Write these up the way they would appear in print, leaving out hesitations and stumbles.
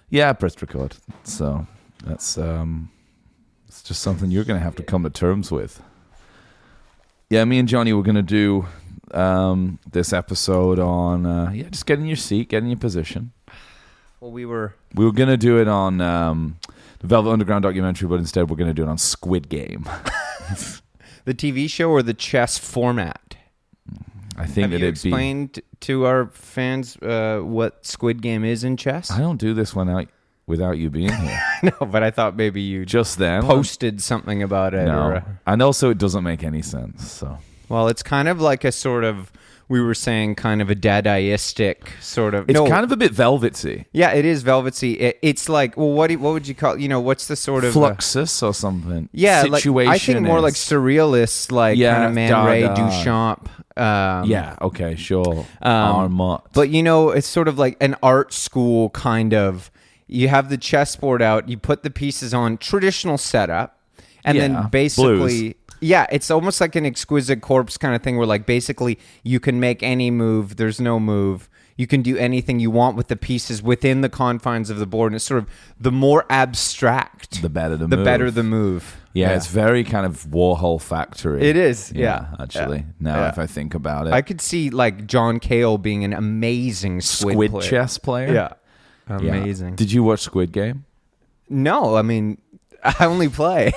Yeah, I pressed record. So that's it's just something you're going to have to come to terms with. Yeah, me and Johnny were going to do this episode on just get in your seat, get in your position. Well, we were going to do it on the Velvet Underground documentary, but instead we're going to do it on Squid Game. the TV show or the chess format. I think Have you explained to our fans what Squid Game is in chess? I don't do this one out without you being here. No, but I thought maybe you just then posted something about it. No, and also it doesn't make any sense. So, well, it's kind of like a sort of, we were saying, kind of a Dadaistic sort of. It's kind of a bit velvety. Yeah, it is velvety. It's like, well, what would you call? What's the sort of Fluxus or something? Yeah, situation. I think more like surrealist, like kind of Man Ray Duchamp. Okay, sure. Armut. But it's sort of like an art school kind of. You have the chessboard out, you put the pieces on, traditional setup, and then basically, blues. Yeah, it's almost like an exquisite corpse kind of thing where like basically you can make any move, there's no move. You can do anything you want with the pieces within the confines of the board. And it's sort of the more abstract, the better the move. Yeah, it's very kind of Warhol Factory. It is, yeah. Actually, now if I think about it. I could see like John Cale being an amazing squid player. Chess player. Yeah. Amazing. Yeah. Did you watch Squid Game? No, I mean, I only play.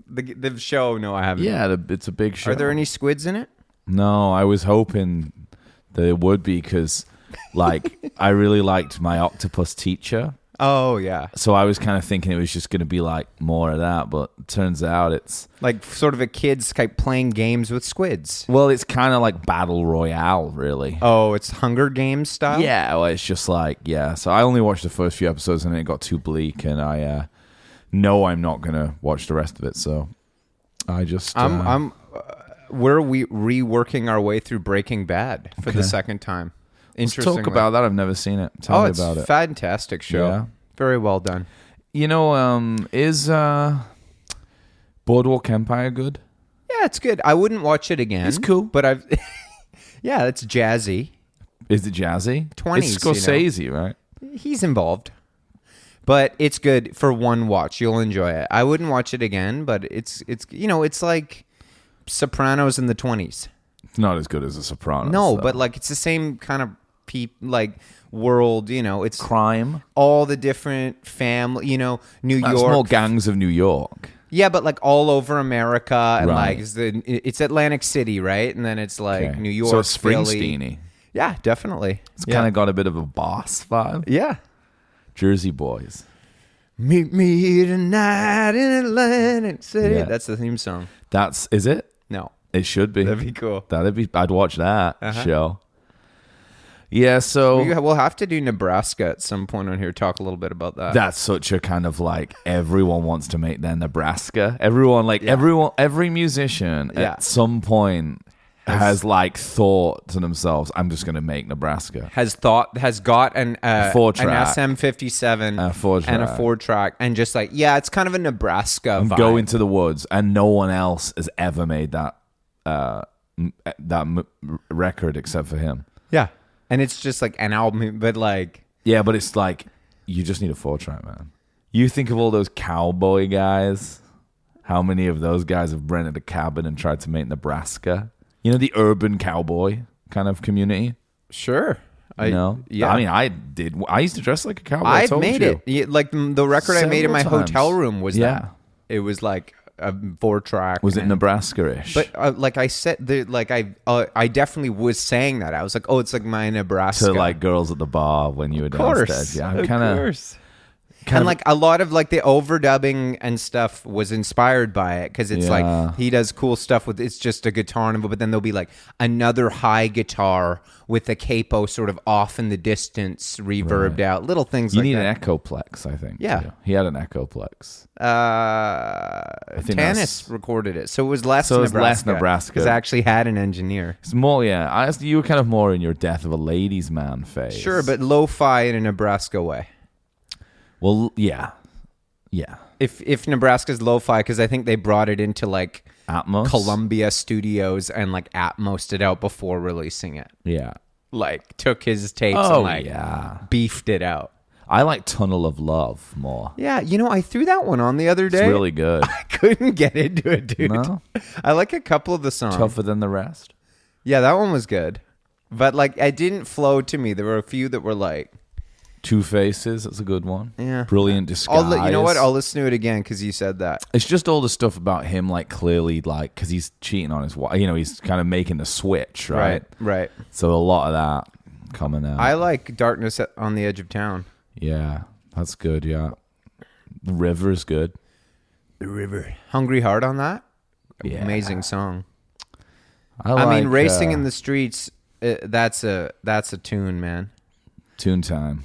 The show, no, I haven't. Yeah, it's a big show. Are there any squids in it? No, I was hoping that it would be because, like, I really liked my octopus teacher. Oh, yeah. So I was kind of thinking it was just going to be, like, more of that, but it turns out it's... Like, sort of a kid's like playing games with squids. Well, it's kind of like Battle Royale, really. Oh, it's Hunger Games style? Yeah, well, it's just like, so I only watched the first few episodes and it got too bleak, and I know I'm not going to watch the rest of it, so I just... we're reworking our way through Breaking Bad for the second time. Let's talk about that. I've never seen it. Tell me about it. It's a fantastic show. Yeah. Very well done. Is Boardwalk Empire good? Yeah, it's good. I wouldn't watch it again. It's cool. But I've... Yeah, it's jazzy. Is it jazzy? 20s, It's Scorsese, right? He's involved. But it's good for one watch. You'll enjoy it. I wouldn't watch it again, but it's like Sopranos in the 20s. It's not as good as The Sopranos. No, though. but like it's the same kind of world, it's crime. All the different family, New York. Small gangs of New York. Yeah, but like all over America, and like it's Atlantic City, right? And then it's like New York, so it's Springsteen-y. Yeah, definitely. It's kind of got a bit of a boss vibe. Yeah. Jersey Boys. Meet me tonight in Atlantic City. Yeah. That's the theme song. Is it? No. It should be. That'd be cool. I'd watch that show. Yeah, so... We'll have to do Nebraska at some point on here, talk a little bit about that. That's such a kind of like, everyone wants to make their Nebraska. Every musician at some point has like thought to themselves, I'm just going to make Nebraska. Has got an SM57 and a 4-track and just like, it's kind of a Nebraska vibe. Go into the woods, and no one else has ever made that record except for him. Yeah. And it's just like an album, but like... Yeah, but it's like, you just need a 4-track, man. You think of all those cowboy guys. How many of those guys have rented a cabin and tried to make Nebraska? The urban cowboy kind of community? Sure. Yeah. I mean, I did. I used to dress like a cowboy. I've made it. Yeah, like the record I made in my hotel room was that. It was like a 4-track. Was it Nebraska-ish? But like I said, I definitely was saying that. I was like, oh, it's like my Nebraska. To like girls at the bar when you were downstairs. Yeah, I'm kind of... And like a lot of like the overdubbing and stuff was inspired by it because it's like he does cool stuff with it's just a guitar, but then there'll be like another high guitar with a capo sort of off in the distance, reverbed out, little things like that. You need an Echoplex, I think. Yeah. Too. He had an Echoplex. Tanis recorded it, so it was less Nebraska. Because I actually had an engineer. It's more, you were kind of more in your Death of a Ladies Man phase. Sure, but lo-fi in a Nebraska way. Well, yeah. If Nebraska's lo-fi, because I think they brought it into like Atmos, Columbia Studios, and like Atmosed it out before releasing it. Yeah, like took his tapes and like beefed it out. I like Tunnel of Love more. Yeah, I threw that one on the other day. It's really good. I couldn't get into it, dude. No? I like a couple of the songs. Tougher Than the Rest? Yeah, that one was good. But it didn't flow to me. There were a few that were like... Two Faces, that's a good one. Yeah. Brilliant Disguise. You know what? I'll listen to it again because you said that. It's just all the stuff about him, clearly, because he's cheating on his wife. He's kind of making the switch, right? Right. So a lot of that coming out. I like Darkness on the Edge of Town. Yeah, that's good, yeah. The River's good. The River. Hungry Heart on that? Yeah. Amazing song. I mean, Racing in the Streets, that's a tune, man. Tune Time.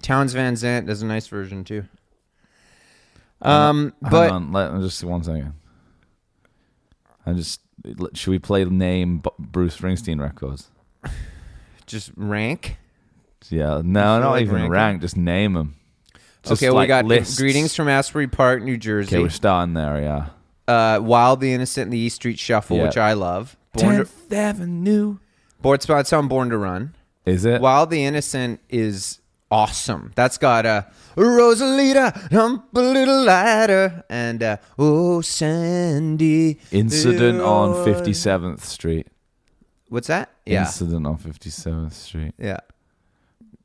Townes Van Zandt does a nice version too. Hang on, just 1 second. Should we play the name Bruce Springsteen records? Just rank. Yeah, no, not like even ranking? rank. Just name them. Just we got lists. Greetings from Asbury Park, New Jersey. Okay, we're starting there. Yeah. Wild the Innocent and the East Street Shuffle, which I love. 10th Avenue. It's on Born to Run. Is it? Wild the Innocent is awesome. That's got a Rosalita, jump a little lighter, and oh Sandy. Incident on 57th Street. What's that? Yeah. Incident on 57th Street. Yeah.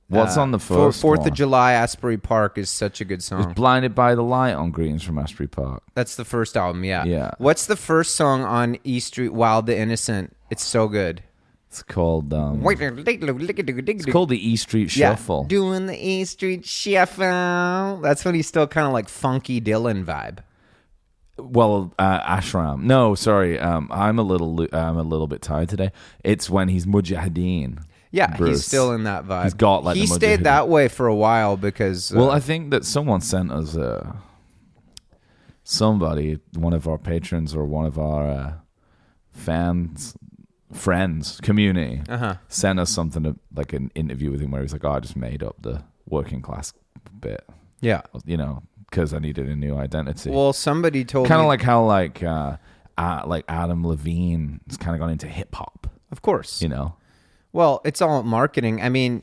What's on the first Fourth one? of July, Asbury Park is such a good It song. was Blinded by the Light on Greetings from Asbury Park. That's the first album, yeah. Yeah. What's the first song on East Street, Wild the Innocent? It's so good. It's called It's called the E Street Shuffle. Doing the E Street Shuffle. That's when he's still kind of like funky Dylan vibe. Well, Ashram. No, sorry. I'm a little bit tired today. It's when he's Mujahideen. Yeah, Bruce. he's still in that vibe. He's got he the stayed Mujahideen. that way for a while because. Well, I think that someone sent us somebody, one of our patrons or one of our friends, community, sent us something like an interview with him where he's like, "Oh, I just made up the working class bit." Yeah, because I needed a new identity. Well, somebody told kind me of like how Adam Levine has kind of gone into hip hop. Of course, Well, it's all marketing. I mean,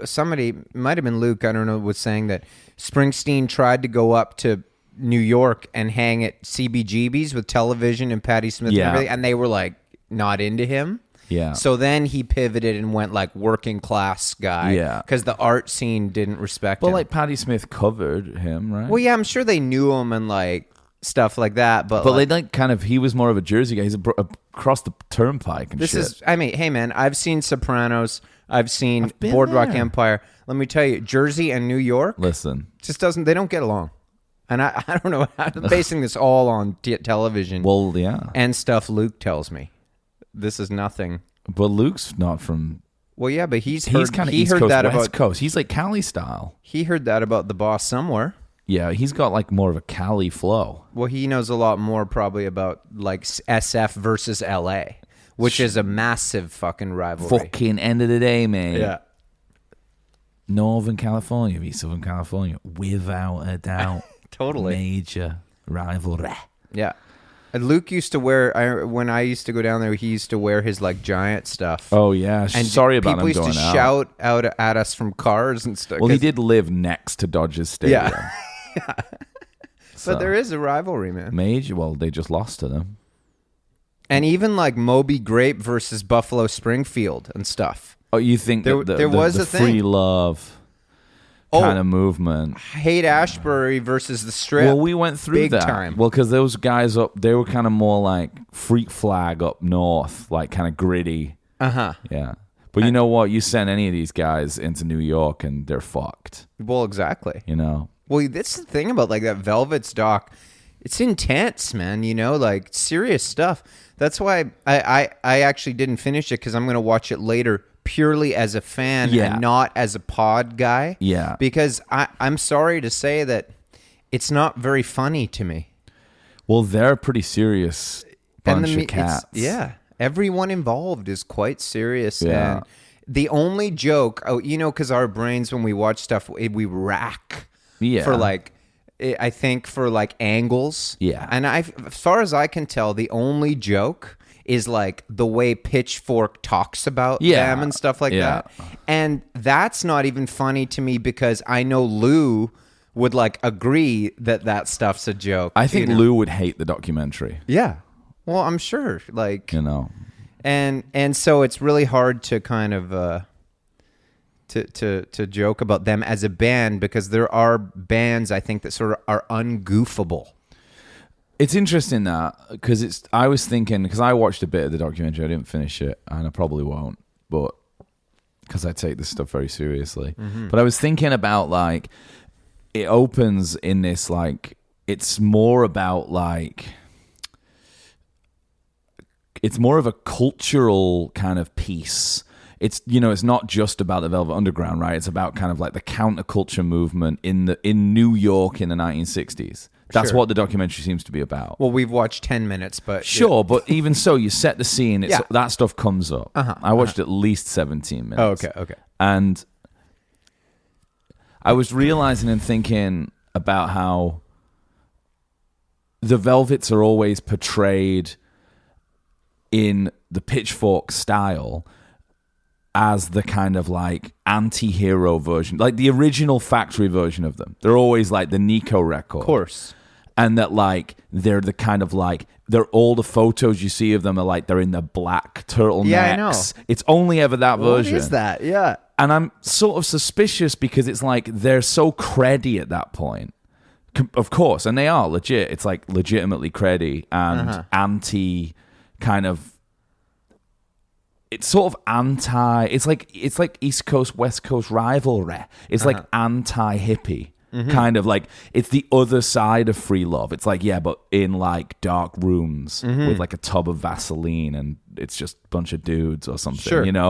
somebody, might have been Luke, I don't know, was saying that Springsteen tried to go up to New York and hang at CBGB's with Television and Patti Smith and everything, and they were like not into him. Yeah. So then he pivoted and went like working class guy. Yeah. Because the art scene didn't respect him. But like Patti Smith covered him, right? Well, yeah, I'm sure they knew him and like stuff like that. But they he was more of a Jersey guy. He's across the turnpike and shit. Hey man, I've seen Sopranos. I've seen Boardwalk Empire. Let me tell you, Jersey and New York. Listen. They don't get along. And I don't know. I'm basing this all on television. Well, yeah. And stuff Luke tells me. This is nothing. But Luke's not from... Well, yeah, but he's kind of East Coast, West Coast. He's like Cali style. He heard that about the boss somewhere. Yeah, he's got like more of a Cali flow. Well, he knows a lot more probably about like SF versus LA, which is a massive fucking rivalry. Fucking end of the day, man. Yeah. Northern California v Southern California, without a doubt. Totally. Major rivalry. Yeah. And Luke used to wear, when I used to go down there, he used to wear his like giant stuff. Oh, yeah. And sorry about him going out. People used to shout out at us from cars and stuff. Well, he did live next to Dodgers Stadium. Yeah. Yeah. But there is a rivalry, man. Major. Well, they just lost to them. And even like Moby Grape versus Buffalo Springfield and stuff. Oh, you think there was the a free thing. love kind of movement? Hate Ashbury versus the Strip. Well, we went through big that. Time. Well, because those guys they were kind of more like Freak Flag up north, like kind of gritty. Uh-huh. Yeah. But you know what? You send any of these guys into New York and they're fucked. Well, exactly. Well, that's the thing about like that Velvet's doc. It's intense, man. Like serious stuff. That's why I actually didn't finish it because I'm going to watch it later purely as a fan and not as a pod guy. Yeah. Because I'm sorry to say that it's not very funny to me. Well, they're a pretty serious bunch of cats. Yeah. Everyone involved is quite serious. Yeah. And the only joke, because our brains, when we watch stuff, we rack for like, I think for like angles. Yeah. And as far as I can tell, the only joke is like the way Pitchfork talks about them and stuff like that. And that's not even funny to me because I know Lou would like agree that stuff's a joke. I think Lou would hate the documentary. Yeah. Well, I'm sure, like, you know, and so it's really hard to kind of to joke about them as a band because there are bands I think that sort of are ungoofable. It's interesting that because I was thinking because I watched a bit of the documentary, I didn't finish it, and I probably won't, but because I take this stuff very seriously. But I was thinking about like it opens in this like it's more about like it's more of a cultural kind of piece. It's it's not just about the Velvet Underground, right? It's about kind of like the counterculture movement in New York in the 1960s. That's what the documentary seems to be about. Well, we've watched 10 minutes, but... Sure, but even so, you set the scene, that stuff comes up. I watched at least 17 minutes. Oh, okay. And I was realizing and thinking about how the Velvets are always portrayed in the Pitchfork style as the kind of like anti-hero version, like the original factory version of them. They're always like the Nico record. Of course. And that like they're the kind of like all the photos you see of them are like they're in the black turtlenecks. Yeah, I know. It's only ever that version. What is that? Yeah. And I'm sort of suspicious because it's like they're so creddy at that point. Of course, and they are legit. It's like legitimately creddy and anti kind of. It's sort of anti. It's like East Coast West Coast rivalry. It's like anti-hippie. Kind of like it's the other side of free love. It's like but in like dark rooms with like a tub of Vaseline and it's just a bunch of dudes or something,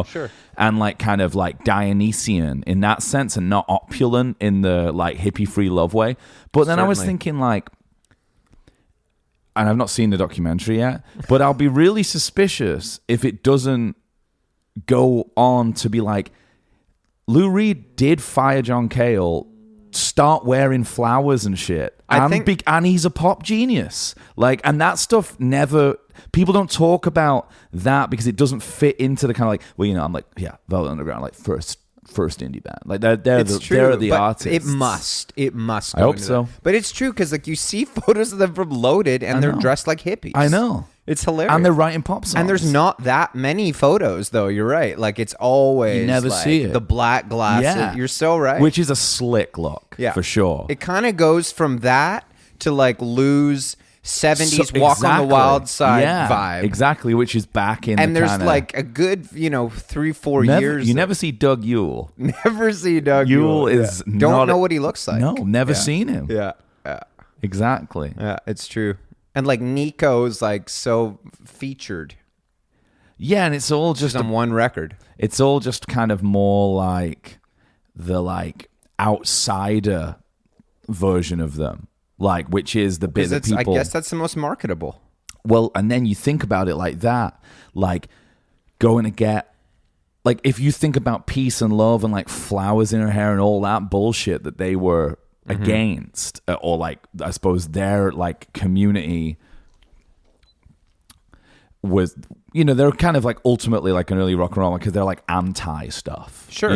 Sure. And like kind of like Dionysian in that sense and not opulent in the like hippie free love way. But then I was thinking like, and I've not seen the documentary yet, but I'll be really suspicious if it doesn't go on to be like Lou Reed did fire John Cale, start wearing flowers and shit. And he's a pop genius. Like, and that stuff never, people don't talk about that because it doesn't fit into the kind of like, I'm like, Velvet Underground, like first indie band. Like they're the artists. It must. I hope so. But it's true because like you see photos of them from Loaded and they're dressed like hippies. I know. It's hilarious. And they're writing pop songs. And there's not that many photos, though. You're right. Like, it's always you never like see it. The black glasses. Yeah. You're so right. Which is a slick look, for sure. It kind of goes from that to, like, Lou's 70s Walk on the Wild Side vibe. Exactly, which is back in and the there's, like, a good, 3-4 years. You never see Doug Yule. Never see Doug Yule. Is don't know what he looks like. No, never seen him. Yeah. Exactly. Yeah, it's true. And like Nico's like so featured. Yeah, and it's all just on one record. It's all just kind of more like the like outsider version of them. Like which is the bit that people I guess that's the most marketable. Well, and then you think about it like that, like going to get like if you think about peace and love and like flowers in her hair and all that bullshit that they were against, or like I suppose their like community was, they're kind of like ultimately like an early rock and roll because they're like anti stuff. Sure.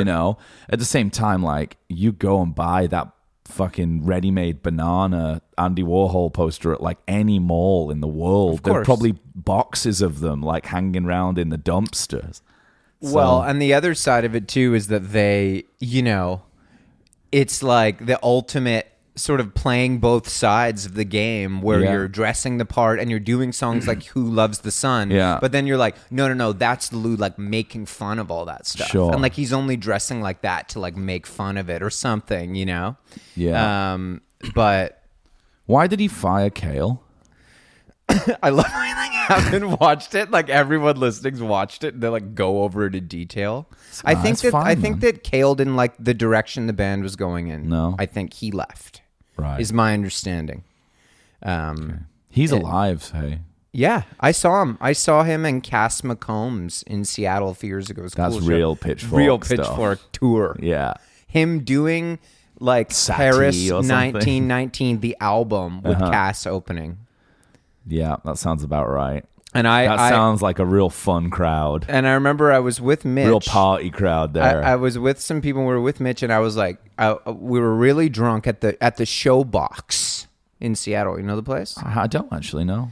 At the same time, like you go and buy that fucking ready-made banana Andy Warhol poster at like any mall in the world. There are probably boxes of them like hanging around in the dumpsters. Well, and the other side of it too is that they, it's like the ultimate sort of playing both sides of the game where you're dressing the part and you're doing songs like Who Loves the Sun. Yeah. But then you're like, no, that's Lou like making fun of all that stuff. Sure. And like he's only dressing like that to like make fun of it or something, Yeah. But why did he fire Cale? I love everything. I haven't watched it. Like everyone listening's watched it and they like go over it in detail. I think that Cale didn't like the direction the band was going in. No. I think he left. Right. Is my understanding. He's alive, hey. Yeah, I saw him. I saw him and Cass McCombs in Seattle a few years ago. It was a That's cool real show. Pitchfork Real stuff. Pitchfork tour. Yeah. Him doing like Satie Paris or something. 1919, the album with Cass opening. Yeah, that sounds about right. And that sounds like a real fun crowd. And I remember I was with Mitch. Real party crowd there. I was with some people. We were with Mitch, and I was like, we were really drunk at the Show Box in Seattle. You know the place? I don't actually know.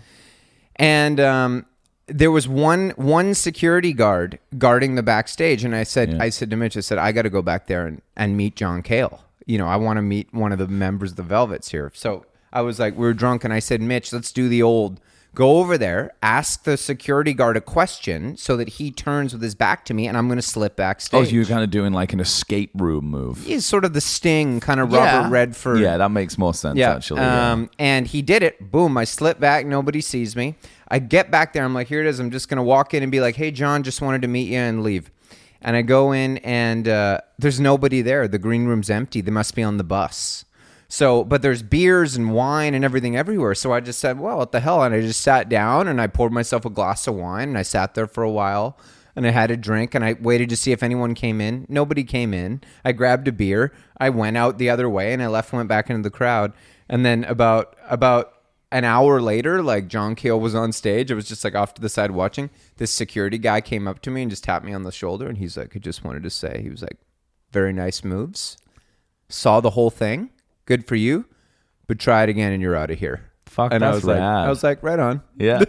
And there was one security guard guarding the backstage, and I said to Mitch, I got to go back there and meet John Cale. You know, I want to meet one of the members of the Velvets here. So I was like, we were drunk, and I said, Mitch, let's do the old. Go over there, ask the security guard a question so that he turns with his back to me, and I'm going to slip backstage. Oh, so you're kind of doing like an escape room move. He's sort of the Sting, kind of Robert Redford. Yeah, that makes more sense, actually. And he did it. Boom, I slip back. Nobody sees me. I get back there. I'm like, here it is. I'm just going to walk in and be like, hey, John, just wanted to meet you and leave. And I go in, and there's nobody there. The green room's empty. They must be on the bus. So, but there's beers and wine and everything everywhere. So I just said, well, what the hell? And I just sat down and I poured myself a glass of wine and I sat there for a while and I had a drink and I waited to see if anyone came in. Nobody came in. I grabbed a beer. I went out the other way and I went back into the crowd. And then about an hour later, like John Cale was on stage. I was just like off to the side watching. This security guy came up to me and just tapped me on the shoulder. And he's like, I just wanted to say, he was like, very nice moves. Saw the whole thing. Good for you, but try it again and you're out of here. Fuck, and that's rad. I was like, right on. Yeah.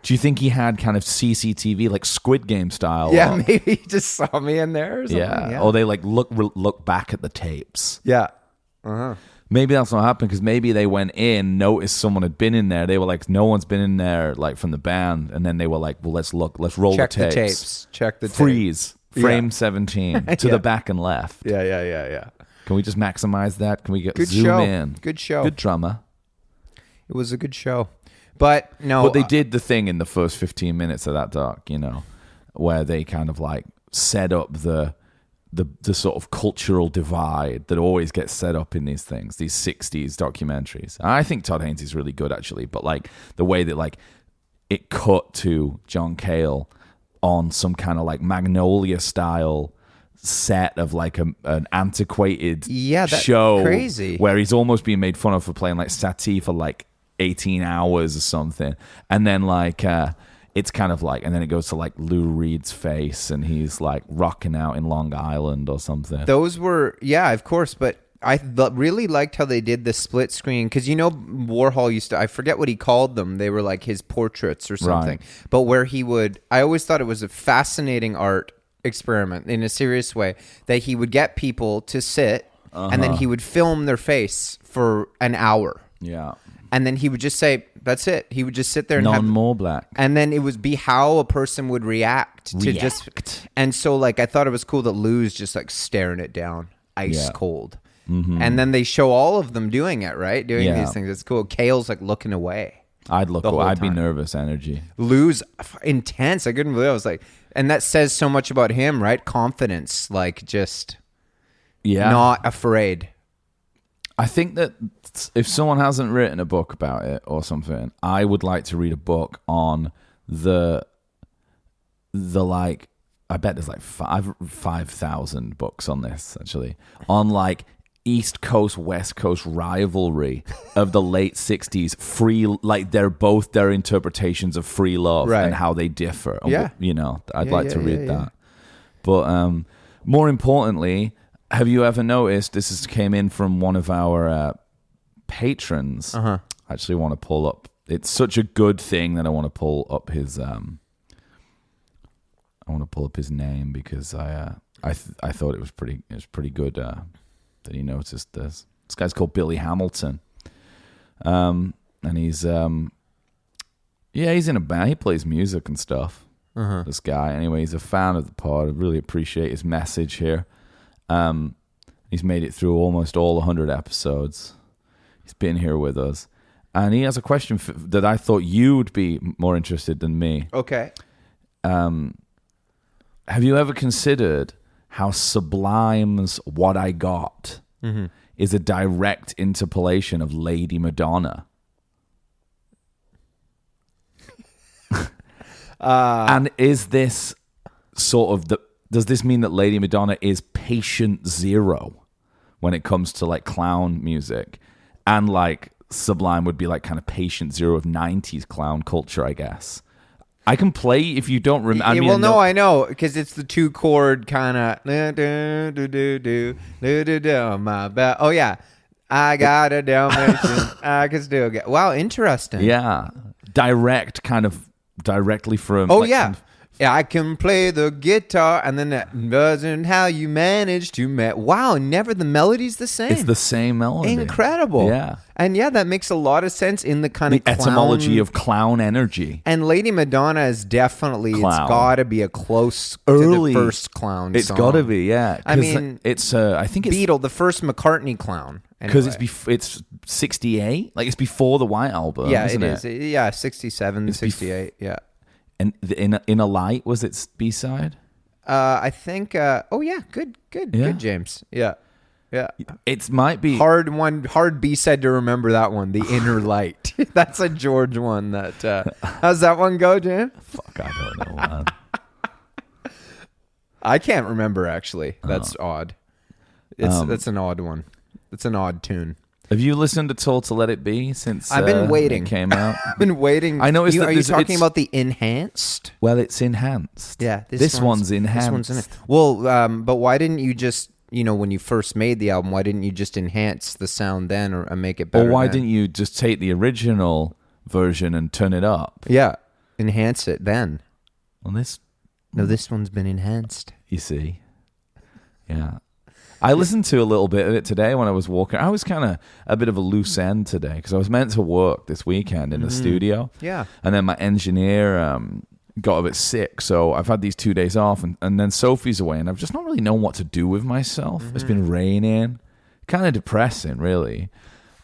Do you think he had kind of CCTV, like Squid Game style? Yeah, maybe he just saw me in there or something. Yeah. Or they like look back at the tapes. Yeah. Uh-huh. Maybe that's what happened because maybe they went in, noticed someone had been in there. They were like, no one's been in there, like from the band. And then they were like, well, let's roll Check the tapes. Check the tapes. Freeze. Frame 17 to the back and left. Yeah. Can we just maximize that? Can we Good zoom show. in? Good show. Good drama. It was a good show. But no. But they did the thing in the first 15 minutes of that doc, you know, where they kind of like set up the sort of cultural divide that always gets set up in these things, these 60s documentaries. I think Todd Haynes is really good, actually. But like the way that like it cut to John Cale on some kind of like Magnolia style set of like an antiquated show crazy where he's almost being made fun of for playing like Satie for like 18 hours or something, and then like it's kind of like, and then it goes to like Lou Reed's face and he's like rocking out in Long Island or something. Those were of course, but I really liked how they did the split screen because you know Warhol used to, I forget what he called them, they were like his portraits or something, but where he would, I always thought it was a fascinating art experiment in a serious way that he would get people to sit and then he would film their face for an hour. Yeah. And then he would just say, that's it. He would just sit there and None more black. And then it would be how a person would react to just. And so like I thought it was cool that Lou's just like staring it down, ice cold. Mm-hmm. And then they show all of them doing it, right? Doing these things. It's cool. Cale's like looking away. I'd look away. I'd be nervous energy. Lou's intense. I couldn't believe it. I was like, and that says so much about him, right? Confidence, like just not afraid. I think that if someone hasn't written a book about it or something, I would like to read a book on the like, I bet there's like 5,000 books on this actually, on like East Coast, West Coast rivalry of the late 60s, free, like they're both their interpretations of free love and how they differ. Yeah. You know, I'd like to read that. But more importantly, have you ever noticed, this came in from one of our patrons. I actually want to pull up, it's such a good thing that I want to pull up his name because I thought it was pretty good that he noticed this. This guy's called Billy Hamilton, and he's he's in a band. He plays music and stuff. This guy, anyway, he's a fan of the pod. I really appreciate his message here. He's made it through almost all 100 episodes. He's been here with us, and he has a question that I thought you'd be more interested than me. Okay. Have you ever considered how Sublime's What I Got is a direct interpolation of Lady Madonna? And is this sort of does this mean that Lady Madonna is patient zero when it comes to like clown music? And like Sublime would be like kind of Patient Zero of 90s clown culture, I guess. I can play if you don't remember. I know, because it's the 2-chord kind of. My bad. Oh yeah, I got a Dalmatian. I can still get. Wow, interesting. Yeah, directly from. Oh yeah. Yeah, I can play the guitar, and then that doesn't how you manage to wow, never the melody's the same. It's the same melody. Incredible. Yeah. And yeah, that makes a lot of sense in the kind of etymology of clown energy. And Lady Madonna is definitely clown. It's got to be a close early to the first clown It's song. got to be, yeah. I mean, it's I think it's Beatle, the first McCartney clown. Because anyway. it's 68, like it's before the White Album. Yeah, isn't it is. Yeah, 67, 68. Yeah. And in a Light was its B-side? I think. Oh yeah, good, James. Yeah. It might be hard B-side to remember that one. The Inner Light. That's a George one. That how's that one go, James? Fuck, I don't know, man. I can't remember actually. That's odd. That's an odd one. It's an odd tune. Have you listened at all to Let It Be since I've been waiting. it came out? I've been waiting. I know. Are you talking about the enhanced? Well, it's enhanced. Yeah, this one's enhanced. This one's enhanced. Well, but why didn't you just, when you first made the album, why didn't you just enhance the sound then or make it better? Or why didn't you just take the original version and turn it up? Yeah, enhance it then. Well, this one's been enhanced. You see, yeah. I listened to a little bit of it today when I was walking. I was kind of a bit of a loose end today because I was meant to work this weekend in the studio. Yeah. And then my engineer got a bit sick, so I've had these 2 days off. And then Sophie's away, and I've just not really known what to do with myself. It's been raining. Kind of depressing, really.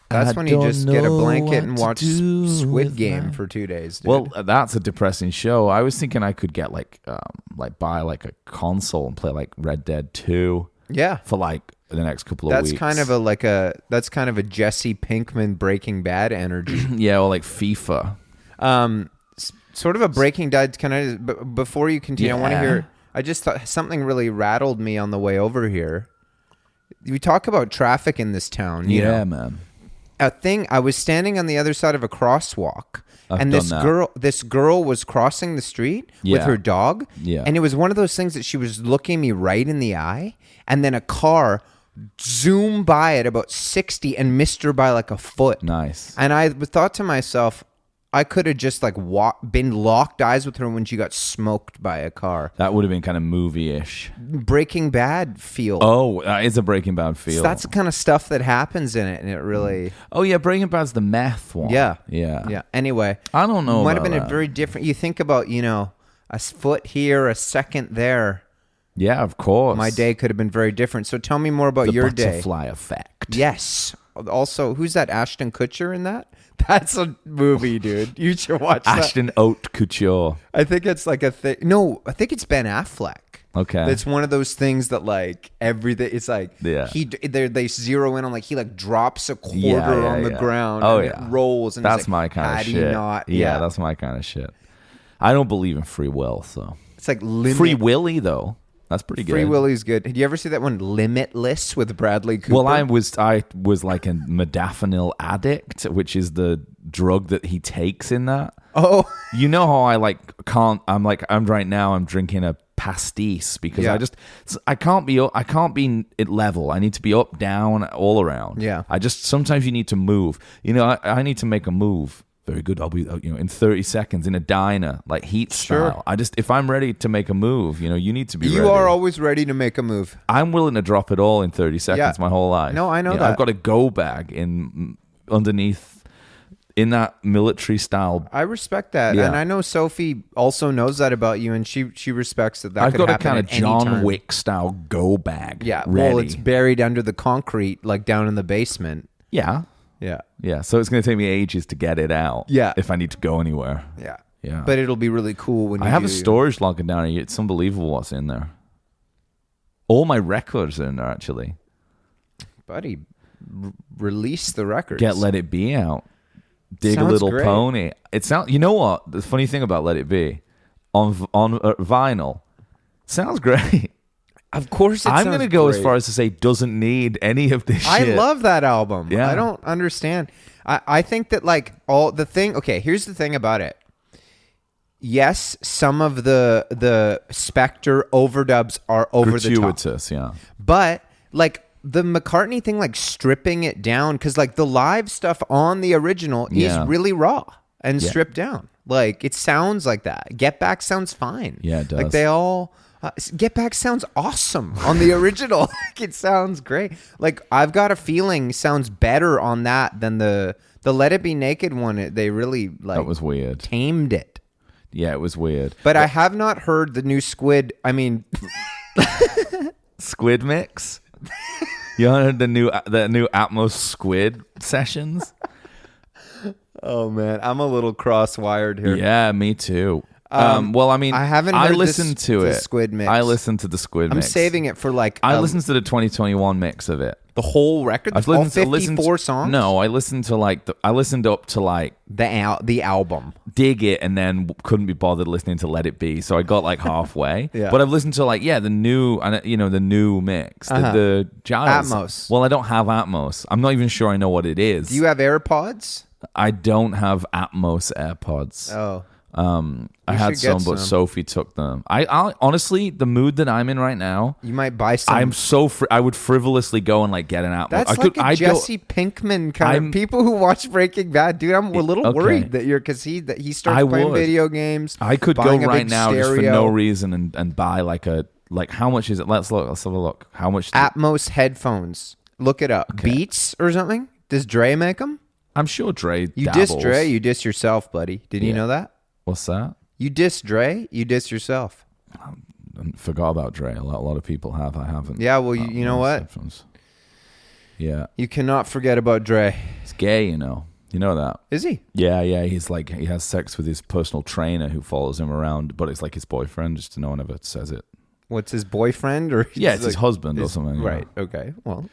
That's when you just get a blanket and watch Squid Game for 2 days, dude. Well, that's a depressing show. I was thinking I could get buy a console and play like Red Dead 2. Yeah, for like the next couple of weeks. That's kind of a Jesse Pinkman Breaking Bad energy. Yeah, or like FIFA. Sort of a Breaking Bad kind of. But before you continue, I want to hear. I just thought something really rattled me on the way over here. We talk about traffic in this town. You know? Man. I was standing on the other side of a crosswalk. This girl was crossing the street with her dog. Yeah. And it was one of those things that she was looking me right in the eye, and then a car zoomed by at about 60 and missed her by like a foot. Nice. And I thought to myself, I could have just been locked eyes with her when she got smoked by a car. That would have been kind of movie-ish. Breaking Bad feel. Oh, it's a Breaking Bad feel. So that's the kind of stuff that happens in it, and it really. Oh yeah, Breaking Bad's the meth one. Yeah. Yeah. Anyway, I don't know. Might have been a very different. You think about a foot here, a second there. Yeah, of course. My day could have been very different. So tell me more about your day. The butterfly effect. Yes. Also, who's that? Ashton Kutcher in that? That's a movie, dude. You should watch that. Ashton Haute Couture. I think it's like a thing. No, I think it's Ben Affleck. Okay. It's one of those things that everything. It's like they zero in on he drops a quarter on the ground. Oh and yeah, it rolls. And that's my kind of shit. Yeah, that's my kind of shit. I don't believe in free will, so it's like Free Willy though. That's pretty good. Free Willy's good. Did you ever see that one, Limitless, with Bradley Cooper? Well, I was like a modafinil addict, which is the drug that he takes in that. Oh, you know how I can't. I'm right now. I'm drinking a pastis because I can't be at level. I need to be up, down, all around. Yeah. Sometimes you need to move. I need to make a move. Very good. I'll be, in 30 seconds in a diner, like Heat style. If I'm ready to make a move, you need to be ready. You are always ready to make a move. I'm willing to drop it all in 30 seconds my whole life. No, I know that. I've got a go bag underneath in that military style. I respect that. Yeah. And I know Sophie also knows that about you, and she respects that I've could got a happen kind of at any John time. Wick style go bag. Yeah, ready. well, it's buried under the concrete, down in the basement. Yeah. Yeah. Yeah, so it's going to take me ages to get it out. Yeah. If I need to go anywhere. Yeah. Yeah. But it'll be really cool when you I have a storage locker down here. It's unbelievable what's in there. All my records are in there, actually. Buddy, release the records. Get Let It Be out. Dig Sounds a Little great. Pony. You know what? The funny thing about Let It Be, on vinyl, sounds great. Of course, I'm going to go as far as to say doesn't need any of this shit. I love that album. Yeah. I don't understand. I think that like all the thing. Okay, here's the thing about it. Yes, some of the Spectre overdubs are over the top. Gratuitous, yeah. But like the McCartney thing, like stripping it down, because like the live stuff on the original is really raw and stripped down. Like it sounds like that. Get Back sounds fine. Yeah, it does. Like they all. Get Back sounds awesome on the original. Like it sounds great. Like I've got a feeling sounds better on that than the Let It Be Naked one. They really like that was weird. Tamed it. Yeah, it was weird. But I have not heard the new Squid. I mean, Squid mix. You heard the new Atmos Squid sessions? Oh man, I'm a little cross-wired here. Yeah, me too. Well, I mean, I haven't. I Heard listened to the it. Squid mix. I listened to the Squid mix. I'm saving it for like. I listened to the 2021 mix of it. The whole record. I've all listened 54 songs. No, I listened to like I listened up to like the album. Dig It, and then couldn't be bothered listening to Let It Be, so I got like halfway. Yeah. But I've listened to like the new, the new mix, the Giles. Atmos. Well, I don't have Atmos. I'm not even sure I know what it is. Do you have AirPods? I don't have Atmos AirPods. Oh. I had some, but Sophie took them. I honestly, the mood that I'm in right now, you might buy some. I'm so I would frivolously go and like get an Atmos. That's a Jesse Pinkman kind of people who watch Breaking Bad, dude. I'm a little worried that you're because he starts playing video games. I could go right now just for no reason and buy like how much is it? Let's have a look. How much? Atmos headphones. Look it up. Okay. Beats or something? Does Dre make them? I'm sure Dre. You diss Dre, you diss yourself, buddy. Did you know that? What's that? You diss Dre, you diss yourself. I forgot about Dre. A lot of people have. I haven't. Yeah, well, you know what? Headphones. Yeah. You cannot forget about Dre. He's gay, you know. You know that. Is he? Yeah. He's like, he has sex with his personal trainer who follows him around, but it's like his boyfriend, just no one ever says it. What's his boyfriend? Or yeah, it's his husband or something. Right. Okay. Well.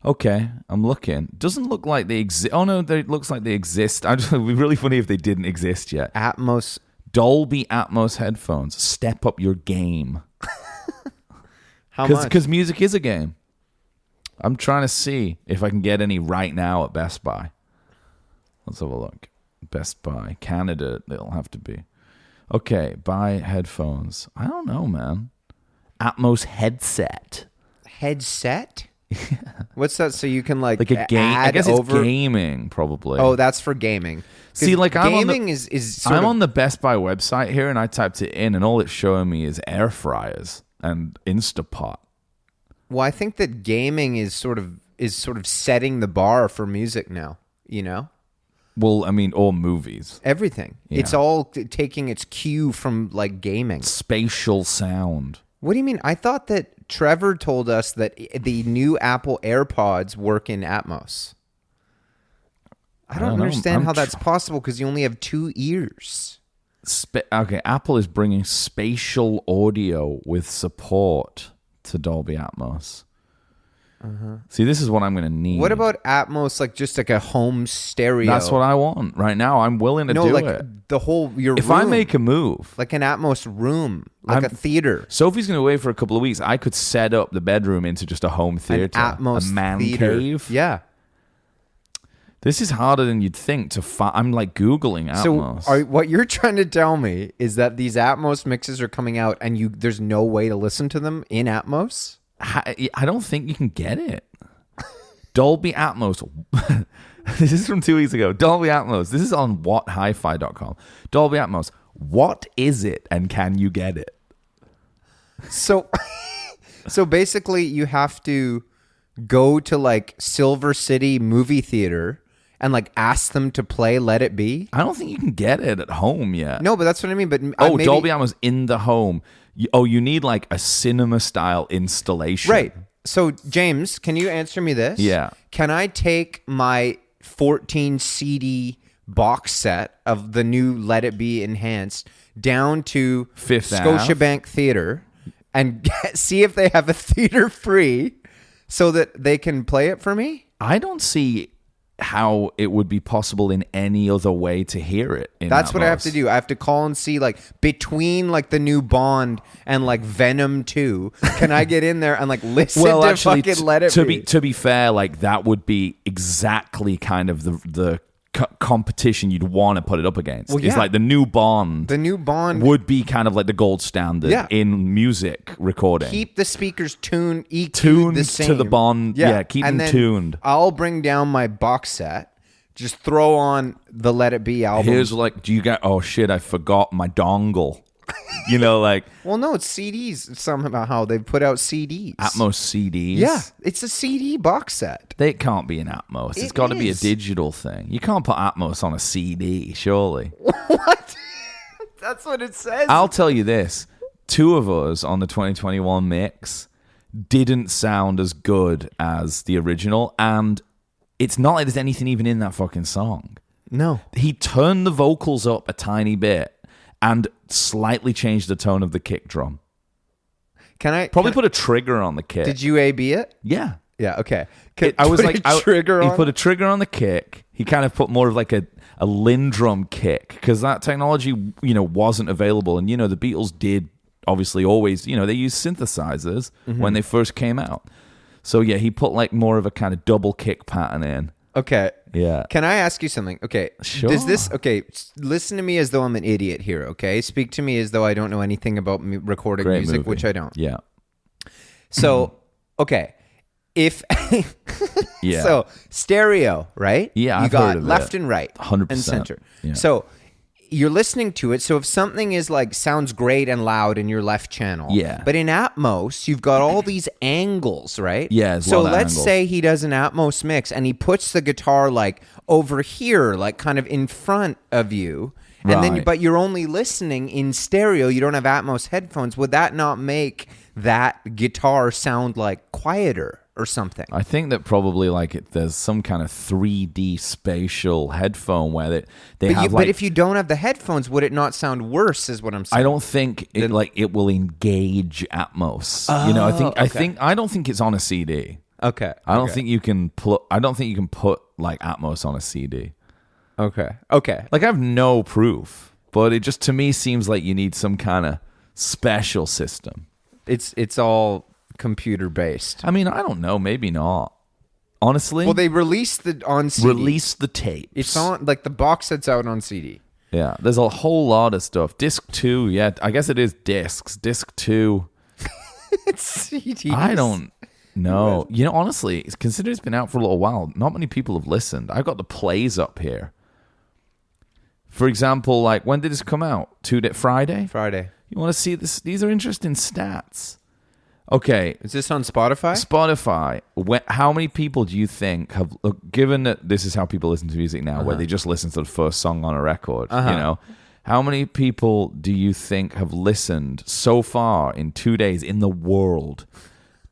Okay, I'm looking. Doesn't look like they exist. Oh no, it looks like they exist. It'd be really funny if they didn't exist yet. Atmos, Dolby Atmos headphones. Step up your game. How much? Because music is a game. I'm trying to see if I can get any right now at Best Buy. Let's have a look. Best Buy Canada. They'll have to be. Okay, buy headphones. I don't know, man. Atmos headset. Headset? Yeah. What's that? So you can like a game. I guess it's gaming, probably. Oh, that's for gaming. See, like gaming is. I'm on the Best Buy website here, and I typed it in, and all it's showing me is air fryers and Instapot. Well, I think that gaming is sort of setting the bar for music now. You know. Well, I mean, all movies. Everything. Yeah. It's all taking its cue from like gaming. Spatial sound. What do you mean? I thought that Trevor told us that the new Apple AirPods work in Atmos. I don't understand how that's possible because you only have 2 ears. Okay, Apple is bringing spatial audio with support to Dolby Atmos. Uh-huh. See, this is what I'm going to need. What about Atmos, like just like a home stereo? That's what I want right now. I'm willing to do it. The whole if I make a move, like an Atmos room, like a theater. Sophie's going to wait for a couple of weeks. I could set up the bedroom into just a home theater, an Atmos a man theater. cave. Yeah. This is harder than you'd think to find. I'm like Googling Atmos. So what you're trying to tell me is that these Atmos mixes are coming out and there's no way to listen to them in Atmos? I don't think you can get it. Dolby Atmos. This is from 2 weeks ago. Dolby Atmos. This is on whathifi.com. Dolby Atmos. What is it and can you get it? So basically you have to go to like Silver City movie theater and like ask them to play Let It Be? I don't think you can get it at home yet. No, but that's what I mean. But Dolby Atmos in the home. You need like a cinema style installation. Right. So James, can you answer me this? Yeah. Can I take my 14 CD box set of the new Let It Be Enhanced down to Fifth Scotiabank Theater and see if they have a theater free so that they can play it for me? I don't see how it would be possible in any other way to hear it. That's what I have to do. I have to call and see, like, between like the new Bond and like Venom 2, can I get in there and like listen to actually, fucking Let It Be? To be fair, like that would be exactly kind of the competition you'd want to put it up against. Well, yeah. It's like the new Bond. The new Bond would be kind of like the gold standard in music recording. Keep the speakers tuned tuned the same. to the Bond. Yeah, keep them tuned. I'll bring down my box set. Just throw on the Let It Be album. Here's like, do you got? Oh shit! I forgot my dongle. You know, like. Well, no, it's CDs. Somehow they've put out CDs. Atmos CDs. Yeah, it's a CD box set. They can't be an Atmos. It's got to be a digital thing. You can't put Atmos on a CD, surely. What? That's what it says. I'll tell you this: 2 of us on the 2021 mix didn't sound as good as the original, and it's not like there's anything even in that fucking song. No, he turned the vocals up a tiny bit and slightly changed the tone of the kick drum. Can I put a trigger on the kick? Did you A/B it? Yeah. Yeah. Okay. I was like, trigger. He put a trigger on the kick. He kind of put more of like a Lindrum kick, because that technology, wasn't available. And the Beatles did obviously always, they used synthesizers when they first came out. So yeah, he put like more of a kind of double kick pattern in. Okay. Yeah. Can I ask you something? Okay. Sure. Listen to me as though I'm an idiot here, okay? Speak to me as though I don't know anything about recording music, movie. which I don't. Yeah. So, okay. If yeah. So, stereo, right? Yeah, you I've got heard of left it. and right 100%. and center. Yeah. So, you're listening to it. So if something is like sounds great and loud in your left channel, but in Atmos you've got all these angles, right? Yeah. So let's say he does an Atmos mix and he puts the guitar like over here, like kind of in front of you, and then but you're only listening in stereo. You don't have Atmos headphones. Would that not make that guitar sound like quieter or something? I think that probably there's some kind of 3D spatial headphone where they have but if you don't have the headphones, would it not sound worse? Is what I'm saying. I don't think it will engage Atmos. Oh, I don't think it's on a CD. Okay. I don't think you can put like Atmos on a CD. Okay. Like, I have no proof, but it just to me seems like you need some kind of special system. It's all computer based. I mean, I don't know, maybe not. Honestly. Well, they released on CD. Released the tapes. It's on the box set's out on CD. Yeah, there's a whole lot of stuff. Disc 2, yeah, I guess it is discs. Disc 2. It's CDs. I don't know. Honestly, considering it's been out for a little while, not many people have listened. I've got the plays up here. For example, like, when did this come out? Friday? Friday. You want to see this? These are interesting stats. Okay. Is this on Spotify? Spotify. How many people do you think have, given that this is how people listen to music now, where they just listen to the first song on a record, how many people do you think have listened so far in 2 days in the world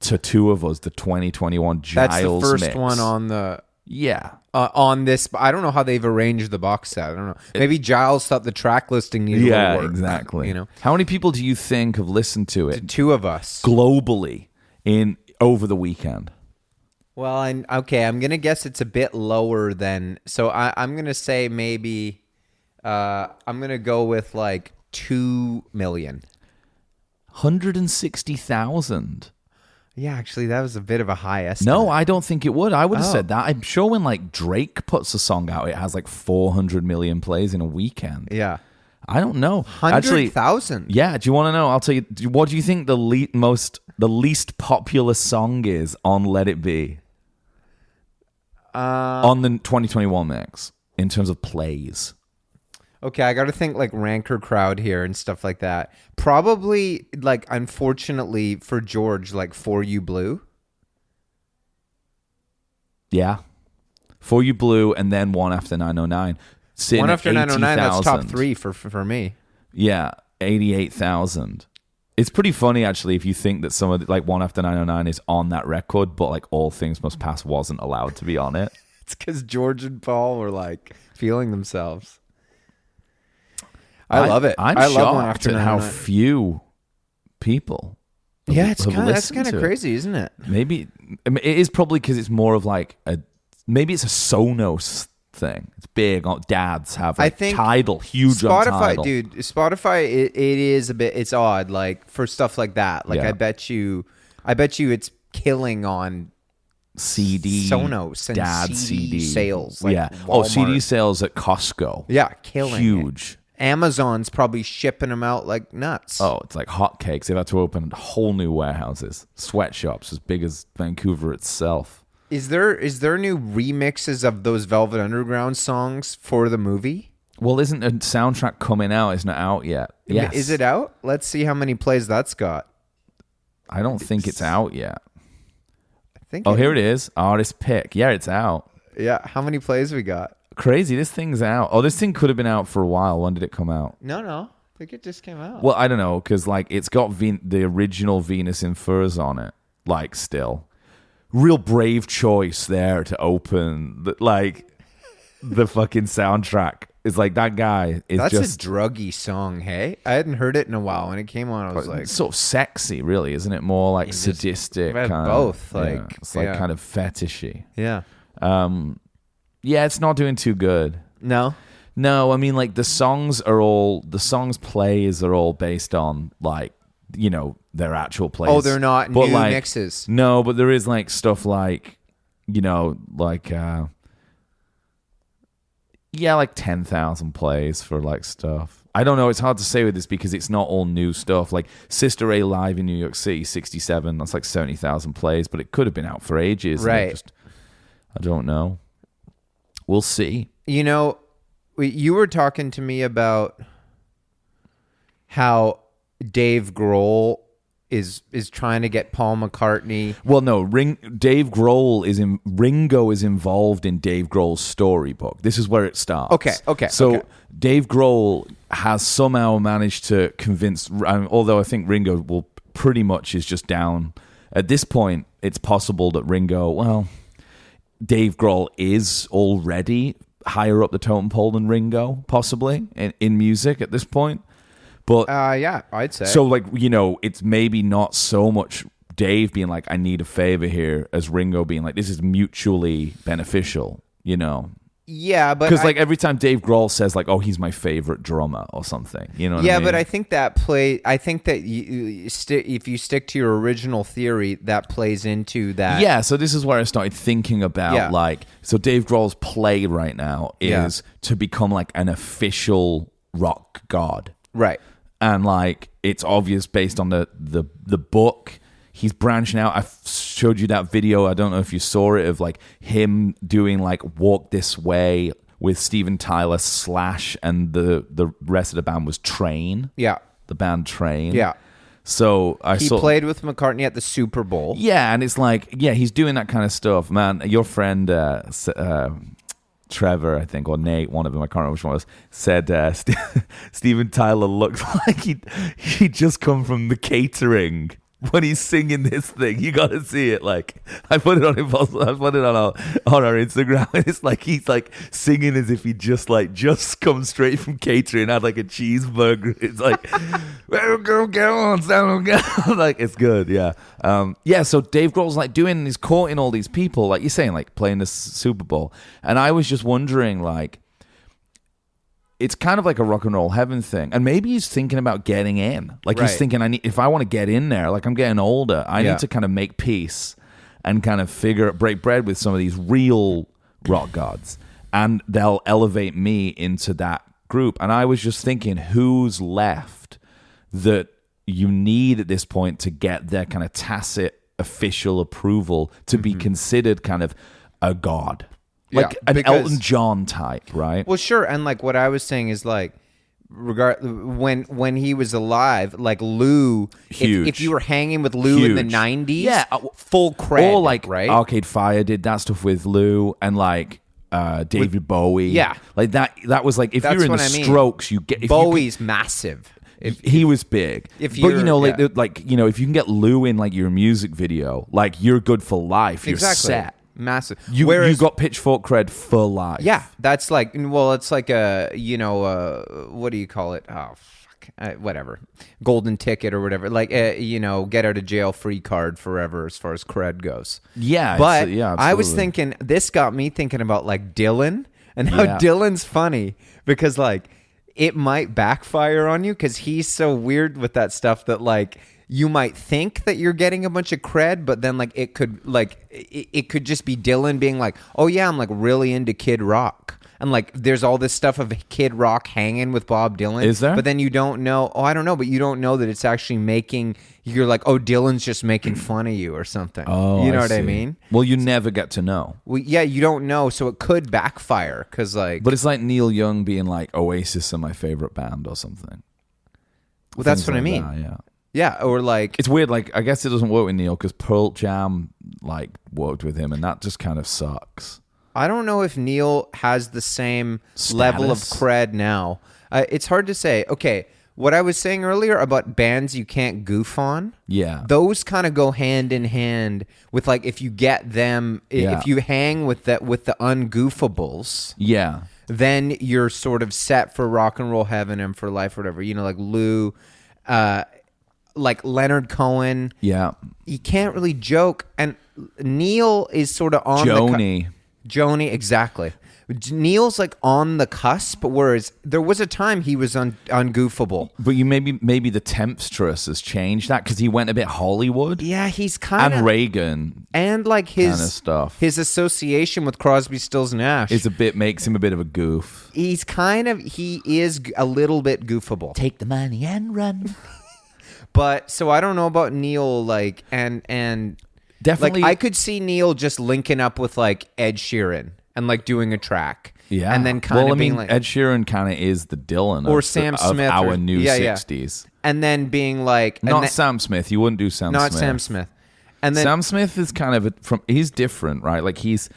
to 2 of us, the 2021 Giles That's the first mix? one on the... Yeah. On this, I don't know how they've arranged the box set. I don't know. Maybe Giles thought the track listing needed more work. Exactly. How many people do you think have listened to it? 2 of us Globally over the weekend. Well, I'm gonna guess it's a bit lower than. So I'm gonna say maybe. I'm gonna go with like 2 million. 160,000. Yeah, actually, that was a bit of a high estimate. No, I don't think it would. I would have said that. I'm sure when like Drake puts a song out, it has like 400 million plays in a weekend. Yeah. I don't know. 100,000. Yeah. Do you want to know? I'll tell you. What do you think the least popular song is on Let It Be? On the 2021 mix in terms of plays. Okay, I got to think like Ranker Crowd here and stuff like that. Probably, like, unfortunately for George, like For You Blue. Yeah. For You Blue, and then One After 909. One After 909, that's top 3 for me. Yeah, 88,000. It's pretty funny, actually, if you think that some of the, like One After 909 is on that record, but like All Things Must Pass wasn't allowed to be on it. It's because George and Paul were like feeling themselves. I love it. I love One After 909. How few people. Yeah, that's kind of crazy, isn't it? Maybe it is probably because it's more of like a Maybe it's a Sonos thing. It's big. Dads have I think Tidal, huge on Spotify, Tidal. dude. Spotify, it is a bit. It's odd, like for stuff like that. Like Yeah. I bet you, it's killing on CD, Sonos and dad CD sales. Like yeah. Walmart. CD sales at Costco. Yeah, killing. Huge. Amazon's probably shipping them out like nuts. Oh, it's like hotcakes. They've had to open whole new warehouses, sweatshops as big as Vancouver itself. Is there new remixes of those Velvet Underground songs for the movie? Well, isn't a soundtrack coming out? Isn't it out yet? Yes. Is it out? Let's see how many plays that's got. I don't think it's out yet. I think. Oh, here it is. Artist pick. Yeah, it's out. Yeah. How many plays we got? Crazy. This thing's out. Oh, this thing could have been out for a while. When did it come out? No. I think it just came out. Well, I don't know, because like it's got the original Venus in Furs on it. Like, still, real brave choice there to open the fucking soundtrack. It's like that guy is That's just a druggy song, hey? I hadn't heard it in a while. When it came on, I was like, it's sort of sexy, really, isn't it? More like sadistic, I've had kind both, of. like, Yeah, it's like yeah. kind of fetishy. yeah. Yeah, it's not doing too good. No. No, I mean, like the songs plays are all based on like, you know, their actual plays. Oh, they're not but new like, mixes. No, but there is like stuff like, you know, like like 10,000 plays for like stuff. I don't know. It's hard to say with this because it's not all new stuff. Like Sister A Live in New York City, 67. That's like 70,000 plays, but it could have been out for ages. Right. I don't know. We'll see. You know, you were talking to me about how Dave Grohl is trying to get Paul McCartney. Well, no, Ringo is involved in Dave Grohl's storybook. This is where it starts. Okay. So okay. Dave Grohl has somehow managed to convince, although I think Ringo will pretty much is just down. At this point, it's possible that Dave Grohl is already higher up the totem pole than Ringo, possibly, in music at this point. But yeah, I'd say. so, like, you know, it's maybe not so much Dave being like, I need a favor here, as Ringo being like, this is mutually beneficial, you know? Yeah, but because like every time Dave Grohl says like, "Oh, he's my favorite drummer" or something, you know? What I mean? But I think that if you stick to your original theory, that plays into that. Yeah. So this is where I started thinking about like, so Dave Grohl's play right now is to become like an official rock god, right? And like it's obvious based on the book. He's branching out. I showed you that video. I don't know if you saw it of like him doing like Walk This Way with Steven Tyler / and the rest of the band was Train. Yeah. The band Train. Yeah. So he played with McCartney at the Super Bowl. Yeah, and it's like, he's doing that kind of stuff. Man, your friend Trevor, I think, or Nate, one of them, I can't remember which one it was, said Steven Tyler looked like he'd just come from the catering. When he's singing this thing, you got to see it. Like I put it on our Instagram, and it's like he's like singing as if he just come straight from catering, had like a cheeseburger. It's like, well, go get on, son, like it's good, yeah. So Dave Grohl's like he's courting all these people, like you're saying, like playing the Super Bowl, and I was just wondering, like, it's kind of like a rock and roll heaven thing. And maybe he's thinking about getting in. Like he's thinking, if I want to get in there, like I'm getting older, I need to kind of make peace and kind of break bread with some of these real rock gods. And they'll elevate me into that group. And I was just thinking, who's left that you need at this point to get their kind of tacit official approval to be considered kind of a god? Like an Elton John type, right? Well, sure. And like what I was saying is like, when he was alive, like Lou, huge. If you were hanging with Lou in the 90s, full cred. Or like right? Arcade Fire did that stuff with Lou, and like David Bowie. Yeah. Like that was like, if you're in the Strokes, you get... Bowie's massive. He was big. But you know, like you know, if you can get Lou in like your music video, like you're good for life. You're set. Massive. You got pitchfork cred for life. Yeah, that's like, well, it's like a, you know, what do you call it? Oh, fuck. like whatever, golden ticket or whatever, like get out of jail free card forever as far as cred goes. Yeah, but yeah, I was thinking, this got me thinking about like Dylan and how Dylan's funny because like it might backfire on you because he's so weird with that stuff that like you might think that you're getting a bunch of cred, but then like it could just be Dylan being like, oh yeah, I'm like really into Kid Rock. And like there's all this stuff of Kid Rock hanging with Bob Dylan. Is there? But then you don't know, I don't know, but you don't know that it's actually you're like, oh, Dylan's just making fun of you or something. Oh, you know I what I see. mean? Well, you never get to know. Well, yeah, you don't know, so it could backfire because like... But it's like Neil Young being like, Oasis are my favorite band or something. Well, that's what like I mean. That, yeah. Yeah, or like... It's weird, like, I guess it doesn't work with Neil because Pearl Jam, like, worked with him, and that just kind of sucks. I don't know if Neil has the same level of cred now. It's hard to say. Okay, what I was saying earlier about bands you can't goof on, those kind of go hand in hand with, like, if you get them, if you hang with the ungoofables, then you're sort of set for rock and roll heaven and for life or whatever. You know, like Lou... like Leonard Cohen. Yeah. You can't really joke. And Neil is sort of on Joni, exactly. Neil's like on the cusp, whereas there was a time he was ungoofable. But you maybe the temptress has changed that because he went a bit Hollywood. Yeah, he's kind of... And Reagan. And like his kind of stuff. His association with Crosby, Stills, Nash makes him a bit of a goof. He is a little bit goofable. Take the money and run. But so I don't know about Neil, like, and definitely, like I could see Neil just linking up with like Ed Sheeran and like doing a track, and then kind of being like Ed Sheeran kind of is the Dylan or Sam Smith of our new 60s, and then being like Sam Smith. You wouldn't do Sam Smith, and then Sam Smith is kind of he's different, right? Like he's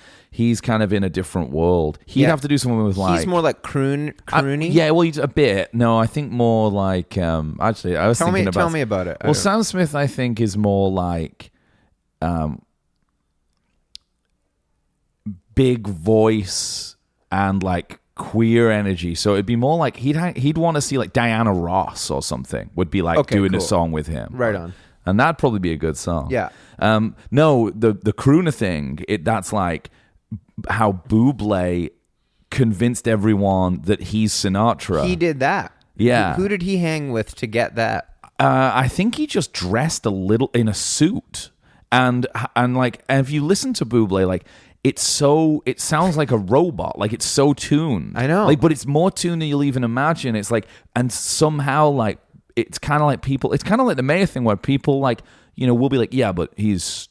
kind of in a different world. He'd have to do something with like... He's more like croony? Yeah, well, he's a bit. No, I think more like... actually, I was thinking about... Tell me about it. Well, Sam Smith, I think, is more like... big voice and like queer energy. So it'd be more like... He'd want to see like Diana Ross or something would be like doing a song with him. Right on. And that'd probably be a good song. Yeah. No, the crooner thing, that's like... how Bublé convinced everyone that he's Sinatra. He did that. Yeah. Who did he hang with to get that? I think he just dressed a little in a suit. And if you listen to Bublé, like it sounds like a robot. Like it's so tuned. I know. Like, but it's more tuned than you'll even imagine. It's like, and somehow like, it's kind of like the Mayer thing where people like, will be like, yeah, but he's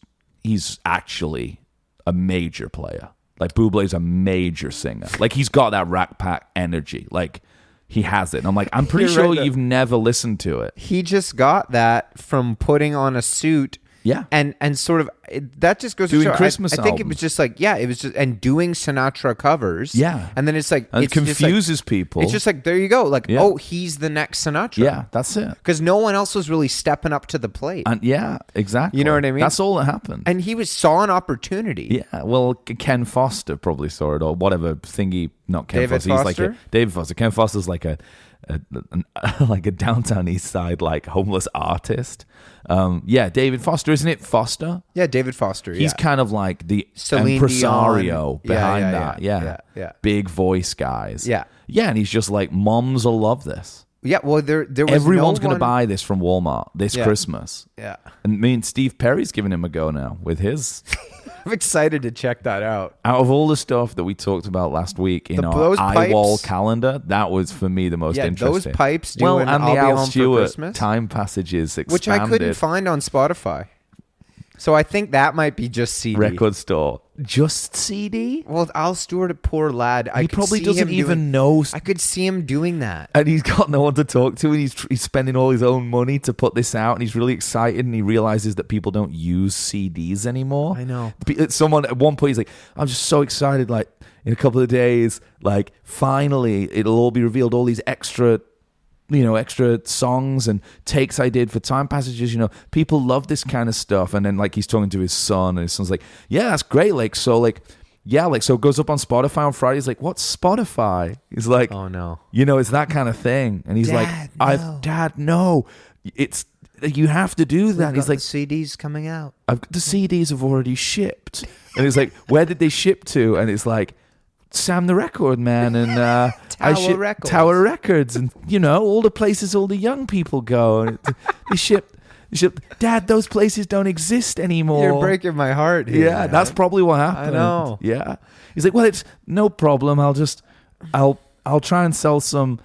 actually a major player. Like Bublé's a major singer. Like he's got that Rat Pack energy. Like he has it. And I'm like, I'm pretty sure you've never listened to it. He just got that from putting on a suit. Yeah. And sort of that just goes to show. Christmas I think albums. it was just like, it was just, and doing Sinatra covers. Yeah. And then it's like, it confuses people. It's just like, there you go. Like, oh, he's the next Sinatra. Yeah, that's it. Because no one else was really stepping up to the plate. And yeah, exactly. You know what I mean? That's all that happened. And he saw an opportunity. Yeah. Well, Ken Foster probably saw it, or whatever thingy. Not Ken David Foster. Foster? He's like David Foster. Ken Foster's like a like a downtown east side like homeless artist. David Foster, isn't it? Foster? Yeah, David Foster. He's kind of like the Celine impresario Dion. behind that. Yeah. Big voice guys. Yeah. Yeah, and he's just like, moms will love this. Yeah, well, there was everyone's going to buy this from Walmart this Christmas. Yeah. And me and Steve Perry's giving him a go now with his... I'm excited to check that out. Out of all the stuff that we talked about last week in our iWall calendar, that was for me the most interesting. Those pipes doing and I'll the Be Al Home Stewart for Christmas, time passages expanded. which I couldn't find on Spotify. So I think that might be just CD. Record store. Just CD? Well, Al Stewart, a poor lad. He probably doesn't even know. I could see him doing that. And he's got no one to talk to, and he's spending all his own money to put this out, and he's really excited, and he realizes that people don't use CDs anymore. I know. Someone at one point, he's like, I'm just so excited, like, in a couple of days, like, finally, it'll all be revealed, all these extra songs and takes I did for time passages. People love this kind of stuff. And then like he's talking to his son, and his son's like, yeah, that's great. Like, so like, Yeah, like, so it goes up on Spotify on Friday. He's like, what's Spotify? He's like, oh no, it's that kind of thing. And he's Dad, no, it's, you have to do that. He's like, the CDs coming out. The CDs have already shipped. And he's like, where did they ship to? And it's like, Sam the Record Man and Tower Records and, all the places all the young people go. And they ship. Dad, those places don't exist anymore. You're breaking my heart here. Yeah, man. That's probably what happened. I know. Yeah. He's like, well, it's no problem. I'll try and sell some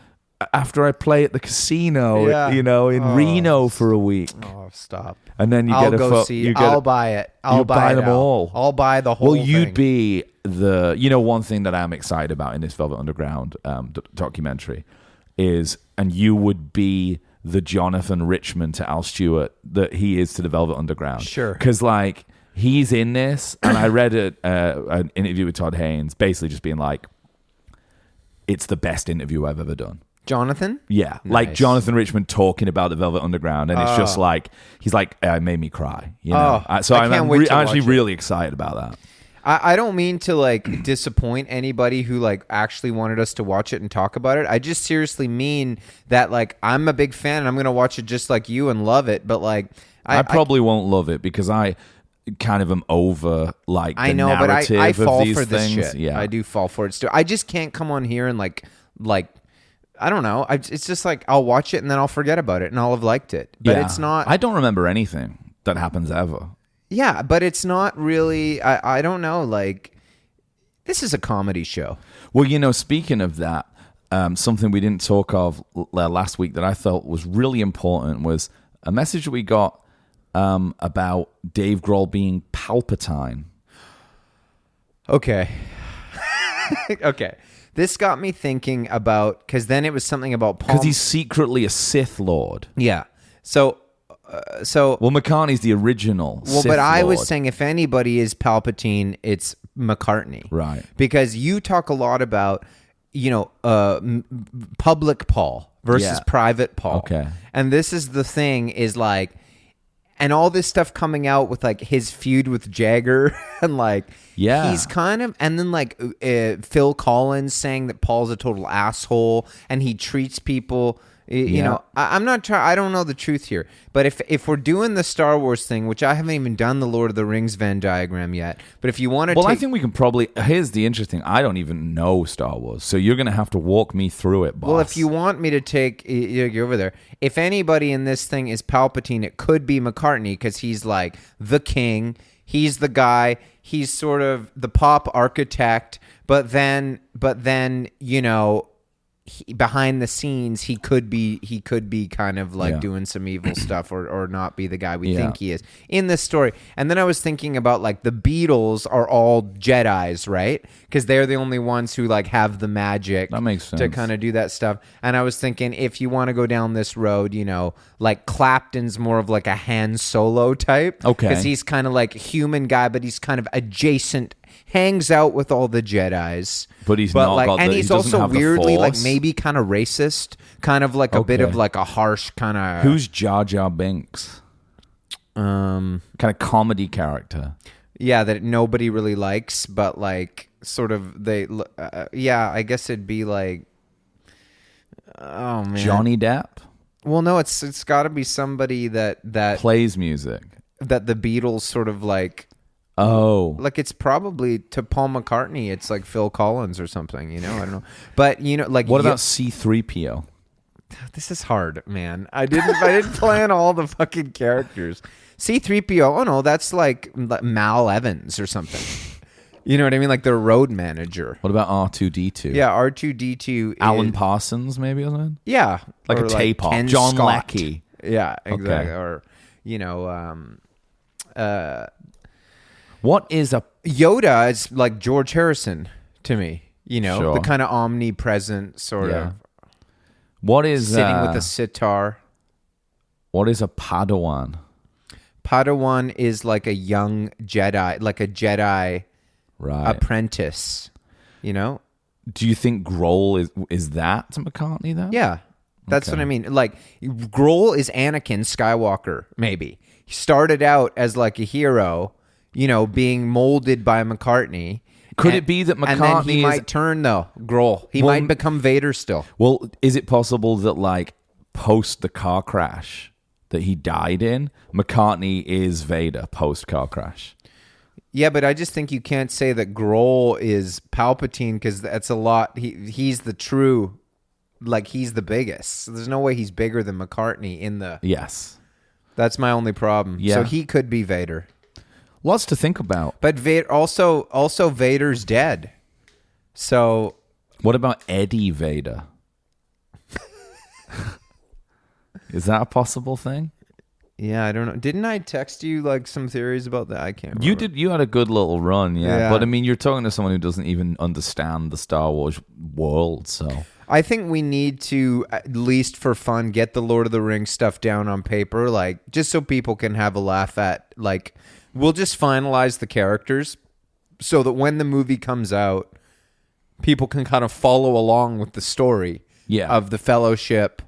after I play at the casino, in Reno for a week. Oh, stop. And then I'll buy it. I'll buy them all. I'll buy the whole thing. Well, you'd be one thing that I'm excited about in this Velvet Underground documentary is, and you would be the Jonathan Richman to Al Stewart that he is to the Velvet Underground. Sure. Because, like, he's in this, and I read an interview with Todd Haynes basically just being like, it's the best interview I've ever done. Jonathan? Yeah. Nice. Like Jonathan Richman talking about the Velvet Underground, and it's just like, he's like, it made me cry. So I'm actually really excited about that. I don't mean to like disappoint anybody who like actually wanted us to watch it and talk about it. I just seriously mean that like I'm a big fan and I'm going to watch it just like you and love it. But like I probably won't love it because I kind of am over like the narrative I fall of these for this things. shit. Yeah. I do fall for it still. I just can't come on here and like I don't know. It's just like I'll watch it and then I'll forget about it and I'll have liked it. But it's not. I don't remember anything that happens ever. Yeah, but it's not really. I don't know. Like, this is a comedy show. Well, speaking of that, something we didn't talk of last week that I felt was really important was a message we got about Dave Grohl being Palpatine. Okay. Okay. This got me thinking about, because then it was something about Paul. Because he's secretly a Sith Lord. Yeah. So McCartney's the original Sith but I Lord. was saying if anybody is Palpatine, it's McCartney. Right. Because you talk a lot about, public Paul versus private Paul. Okay. And this is the thing is like, and all this stuff coming out with like his feud with Jagger and like, he's kind of, and then like Phil Collins saying that Paul's a total asshole and he treats people, I'm not trying, I don't know the truth here, but if we're doing the Star Wars thing, which I haven't even done the Lord of the Rings Venn diagram yet, but if you want to I think we can probably, here's the interesting, I don't even know Star Wars, so you're going to have to walk me through it, boss. Well, if you want me to take, you're over there. If anybody in this thing is Palpatine, it could be McCartney because he's like the king. He's the guy. He's sort of the pop architect. But then, behind the scenes, he could be kind of like doing some evil stuff or not be the guy we think he is in this story. And then I was thinking about like the Beatles are all Jedis, right? Because they're the only ones who like have the magic that makes sense. to kind of do that stuff. And I was thinking if you want to go down this road, like Clapton's more of like a Han Solo type. Okay. Because he's kind of like human guy, but he's kind of adjacent, hangs out with all the Jedis. But he's not like, got the, and he's he doesn't also have the weirdly like Force. maybe kind of racist, kind of like a bit of like a harsh kind of. Who's Jar Jar Binks? Kind of comedy character. Yeah, that nobody really likes, but like sort of they. I guess it'd be like. Oh man, Johnny Depp. Well, no, it's got to be somebody that plays music that the Beatles sort of like. Oh, like it's probably to Paul McCartney. It's like Phil Collins or something, I don't know. But like, what about C-3PO? This is hard, man. I didn't plan all the fucking characters. C-3PO. Oh no, that's like Mal Evans or something. You know what I mean? Like the road manager. What about R2-D2? Yeah, R2-D2. Alan Parsons, maybe, or something? Yeah, like a tape off. John Leckie. Yeah, exactly. Okay. Or what is a Yoda is like George Harrison to me, Sure. the kind of omnipresent sort of. What is sitting with a sitar? What is a Padawan? Padawan is like a young Jedi, like a Jedi apprentice, Do you think Grohl is that to McCartney then? Yeah. That's what I mean. Like Grohl is Anakin Skywalker, maybe. He started out as like a hero, being molded by McCartney, Could it be that McCartney and then he might turn though, Grohl. He might become Vader still. Well, is it possible that like post the car crash that he died in, McCartney is Vader post car crash? Yeah, but I just think you can't say that Grohl is Palpatine because that's a lot. He's the true, like he's the biggest. So there's no way he's bigger than McCartney in the. Yes. That's my only problem. Yeah. So he could be Vader. Lots to think about. But also Vader's dead. So what about Eddie Vader? Is that a possible thing? Yeah, I don't know. Didn't I text you like some theories about that? I can't remember. You did. You had a good little run, yeah. But I mean, you're talking to someone who doesn't even understand the Star Wars world, so. I think we need to, at least for fun, get the Lord of the Rings stuff down on paper, like just so people can have a laugh at. Like, we'll just finalize the characters so that when the movie comes out, people can kind of follow along with the story of the Fellowship.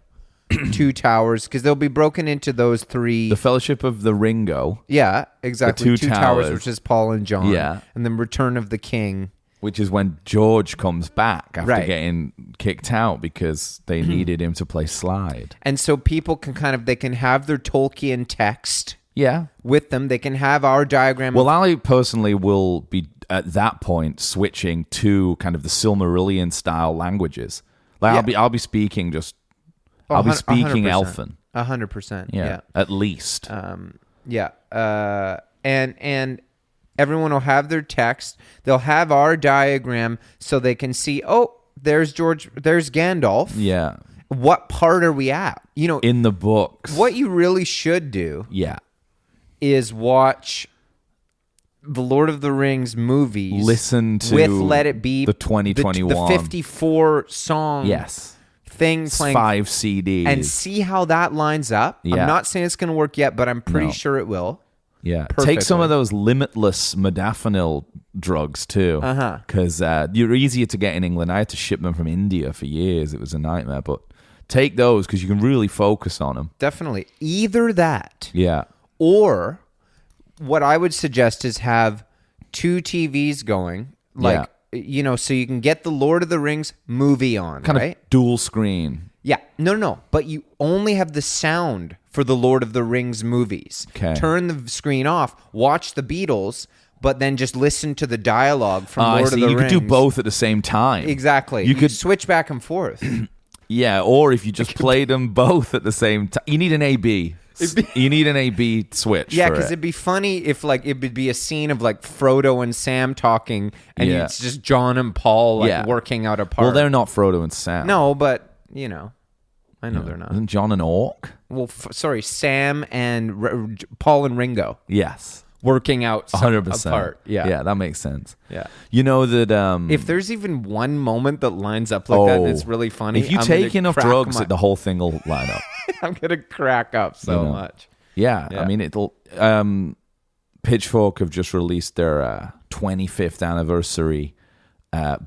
Two Towers, because they'll be broken into those three. The Fellowship of the Ringo. Yeah, exactly. The two towers, which is Paul and John. Yeah. And then Return of the King. Which is when George comes back after getting kicked out because they needed him to play slide. And so people can they can have their Tolkien text with them. They can have our diagram. Well, I personally will be, at that point, switching to kind of the Silmarillion style languages. Like I'll be speaking just... I'll be speaking 100%. Elfin. 100%. Yeah. At least. And everyone will have their text. They'll have our diagram so they can see, oh, there's Gandalf. Yeah. What part are we at? You know, in the books. What you really should do is watch the Lord of the Rings movies. Listen to with Let It Be. The 2021. The 54 song. Yes. Thing playing 5 CDs and see how that lines up. I'm not saying it's going to work yet, but I'm pretty sure it will. Yeah, perfectly. Take some of those limitless modafinil drugs too, because you're easier to get in England. I had to ship them from India for years. It was a nightmare, but take those because you can really focus on them. Definitely, either that, or what I would suggest is have 2 TVs going, like. You know, so you can get the Lord of the Rings movie on, kind right? of dual screen. Yeah. No. But you only have the sound for the Lord of the Rings movies. Okay. Turn the screen off, watch the Beatles, but then just listen to the dialogue from Lord of the Rings. You could do both at the same time. Exactly. You could switch back and forth. Yeah, or if you just play them both at the same time. You need an A-B. You need an A-B switch. Yeah, because it'd be funny if like it would be a scene of like Frodo and Sam talking, and it's just John and Paul working out a part. Well, they're not Frodo and Sam. No, but you know, I know they're not. Isn't John an orc? Well, sorry, Sam and Paul and Ringo. Yes, working out 100% apart. Yeah, that makes sense. Yeah, you know that if there's even one moment that lines up like that, it's really funny. If you take enough drugs, the whole thing will line up. I'm gonna crack up so much. Yeah, I mean it'll. Pitchfork have just released their 25th anniversary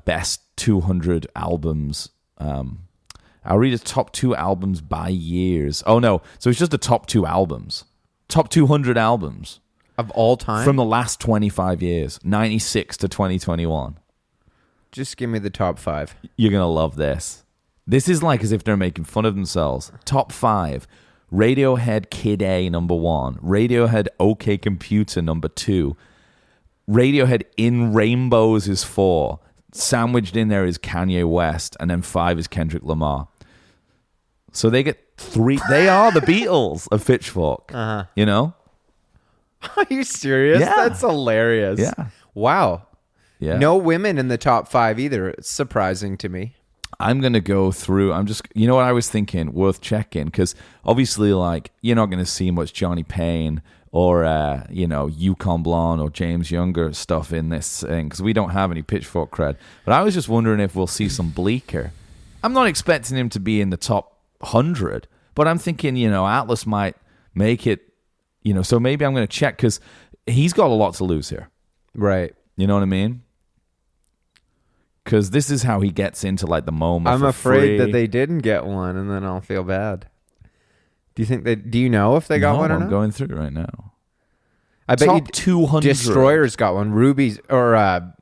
best 200 albums. I'll read the top 2 albums by years. Oh no, so it's just the top 2 albums, top 200 albums of all time from the last 25 years, 96 to 2021. Just give me the top 5. You're gonna love this. This is like as if they're making fun of themselves. Top 5. Radiohead Kid A, number 1. Radiohead OK Computer, number 2. Radiohead In Rainbows is 4. Sandwiched in there is Kanye West. And then 5 is Kendrick Lamar. So they get 3. They are the Beatles of Pitchfork. You know? Are you serious? Yeah. That's hilarious. Yeah. Wow. Yeah. No women in the top 5 either. It's surprising to me. I'm going to go through, you know what I was thinking, worth checking, because obviously, like, you're not going to see much Johnny Payne or, Yukon Blonde or James Younger stuff in this thing, because we don't have any Pitchfork cred. But I was just wondering if we'll see some Bleecker. I'm not expecting him to be in the top 100, but I'm thinking, Atlas might make it, so maybe I'm going to check, because he's got a lot to lose here. Right. You know what I mean? Because this is how he gets into like the moment. I'm afraid that they didn't get one, and then I'll feel bad. Do you know if they got one or not? I'm going through it right now. I bet Top 200. Destroyer's got one. Ruby's or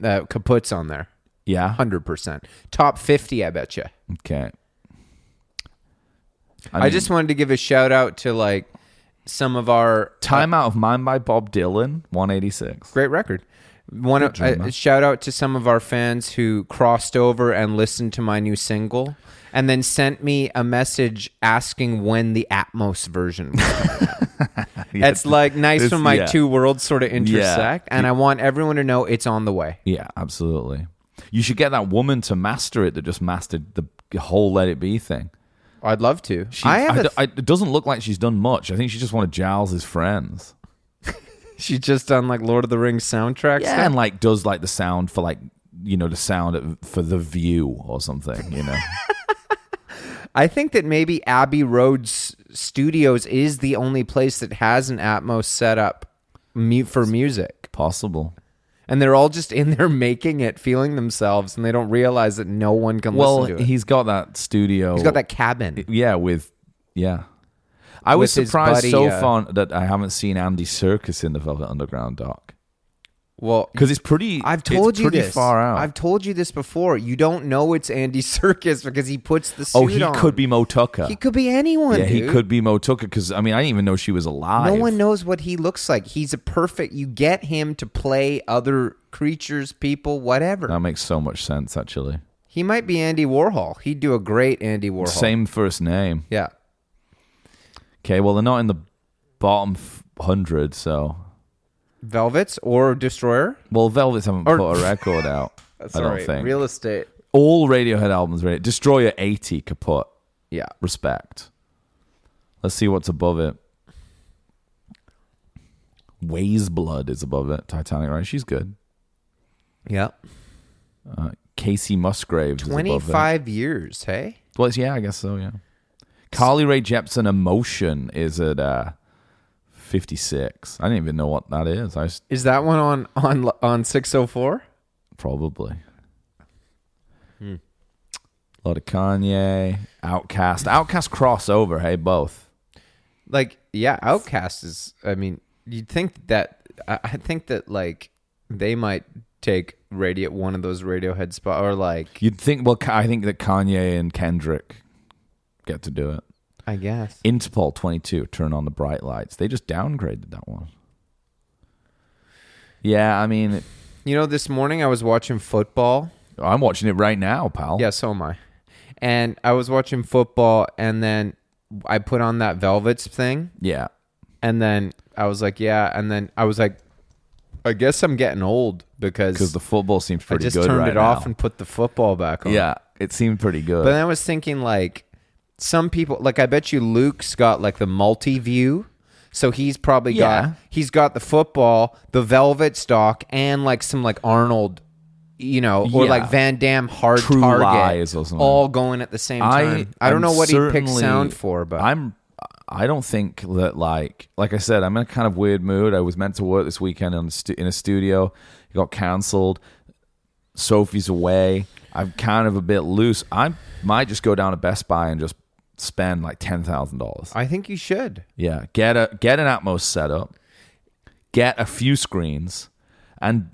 Kaput's on there. Yeah. 100%. Top 50, I bet you. Okay. I just wanted to give a shout out to like some of our Time Out of Mind by Bob Dylan, 186. great record. Shout out to some of our fans who crossed over and listened to my new single and then sent me a message asking when the Atmos version was coming out. Yeah. It's like nice when my two worlds sort of intersect, and I want everyone to know it's on the way. Yeah, absolutely. You should get that woman to master it that just mastered the whole Let It Be thing. I'd love to. It doesn't look like she's done much. I think she's just one of Giles' friends. She's just done like Lord of the Rings soundtrack stuff? And like does like the sound for like, the sound for The View or something, I think that maybe Abbey Road Studios is the only place that has an Atmos setup for music. Possible. And they're all just in there making it, feeling themselves, and they don't realize that no one can listen to it. Well, he's got that studio. He's got that cabin. Yeah, I was surprised far that I haven't seen Andy Serkis in the Velvet Underground doc. Well, because it's pretty. I've told you this. Far out. I've told you this before. You don't know it's Andy Serkis because he puts the suit on. Oh, he could be Mo Tucker. He could be anyone. Yeah, dude. he could be Mo Tucker because I didn't even know she was alive. No one knows what he looks like. He's a perfect. You get him to play other creatures, people, whatever. That makes so much sense, actually. He might be Andy Warhol. He'd do a great Andy Warhol. Same first name. Yeah. Okay, well, they're not in the bottom 100, so. Velvets or Destroyer? Well, Velvets haven't put a record out. That's I don't think. Real Estate. All Radiohead albums ready. Destroyer 80 kaput. Yeah. Respect. Let's see what's above it. Ways Blood is above it. Titanic, right? She's good. Yeah. Casey Musgraves is above it. 25 years, hey? Well, yeah, I guess so, yeah. Carly Rae Jepsen Emotion is at 56. I didn't even know what that is. Is that one on 604? Probably. A lot of Kanye, Outkast. Outkast crossover, hey, both. Like, yeah, Outkast is, you'd think that, I think that, like, they might take one of those Radiohead spots, or like... You'd think, well, I think that Kanye and Kendrick get to do it. I guess. Interpol 22, Turn on the Bright Lights. They just downgraded that one. Yeah, this morning I was watching football. I'm watching it right now, pal. Yeah, so am I. And I was watching football, and then I put on that Velvets thing. Yeah. And then I was like, yeah. And then I was like, I guess I'm getting old because the football seems pretty good. I just turned right it off now. and put the football back on. Yeah, it seemed pretty good. But then I was thinking, like, some people, like, I bet you Luke's got like the multi-view. So he's probably got the football, the Velvet stock, and like some like Arnold, or like Van Damme hard True target, Lies or something. all going at the same time. I don't know what he picked sound for, but I don't think that like I said, I'm in a kind of weird mood. I was meant to work this weekend in a studio. It got cancelled. Sophie's away. I'm kind of a bit loose. I might just go down to Best Buy and just spend like $10,000. I think you should. Yeah, get an Atmos setup, get a few screens, and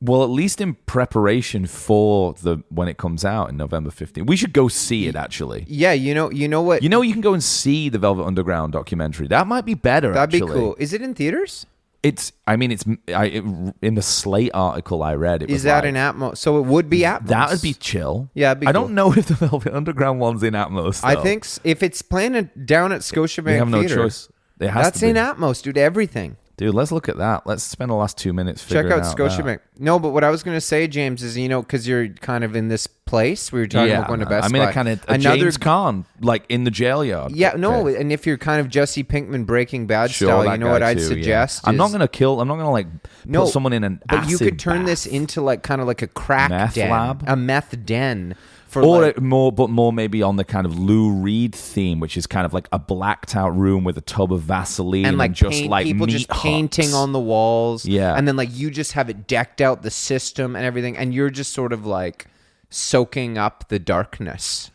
well, at least in preparation for when it comes out in November 15th, we should go see it. Actually, yeah, you know what? You can go and see the Velvet Underground documentary. That might be better. That'd be cool. Is it in theaters? It's in the Slate article I read. It was in Atmos? So it would be Atmos. That would be chill. Yeah, it'd be I cool. don't know if the Velvet Underground one's in Atmos, though. I think if it's playing down at Scotiabank they have no Theater, choice. That's in Atmos, dude. Everything. Dude, let's look at that. Let's spend the last 2 minutes figuring out Scotiabank. No, but what I was going to say, James, is, because you're kind of in this place. We were talking about going to Best Buy. I'm in a kind of James Caan, like in the jail yard. Yeah, no, and if you're kind of Jesse Pinkman Breaking Bad style, you know what I'd suggest? I'm not going to like put someone in an acid but you could turn bath. this into like kind of like a crack meth den. lab? A meth den. More maybe on the kind of Lou Reed theme, which is kind of like a blacked out room with a tub of Vaseline and like just like people meat just painting on the walls. Yeah. And then like you just have it decked out, the system and everything, and you're just sort of like soaking up the darkness.